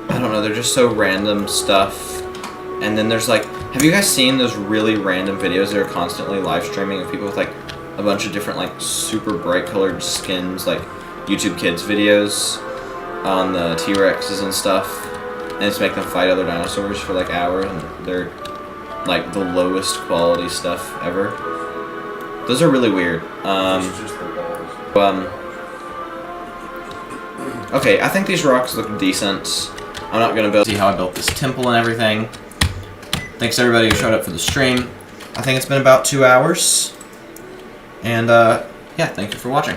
I don't know, they're just so random stuff. And then there's like, have you guys seen those really random videos that are constantly live streaming of people with like a bunch of different like super bright colored skins, like YouTube Kids videos on the T-Rexes and stuff, and it's making them fight other dinosaurs for like hours, and they're like the lowest quality stuff ever. Those are really weird. Okay, I think these rocks look decent. I'm not gonna see how I built this temple and everything. Thanks everybody who showed up for the stream. I think it's been about 2 hours. And, yeah, thank you for watching.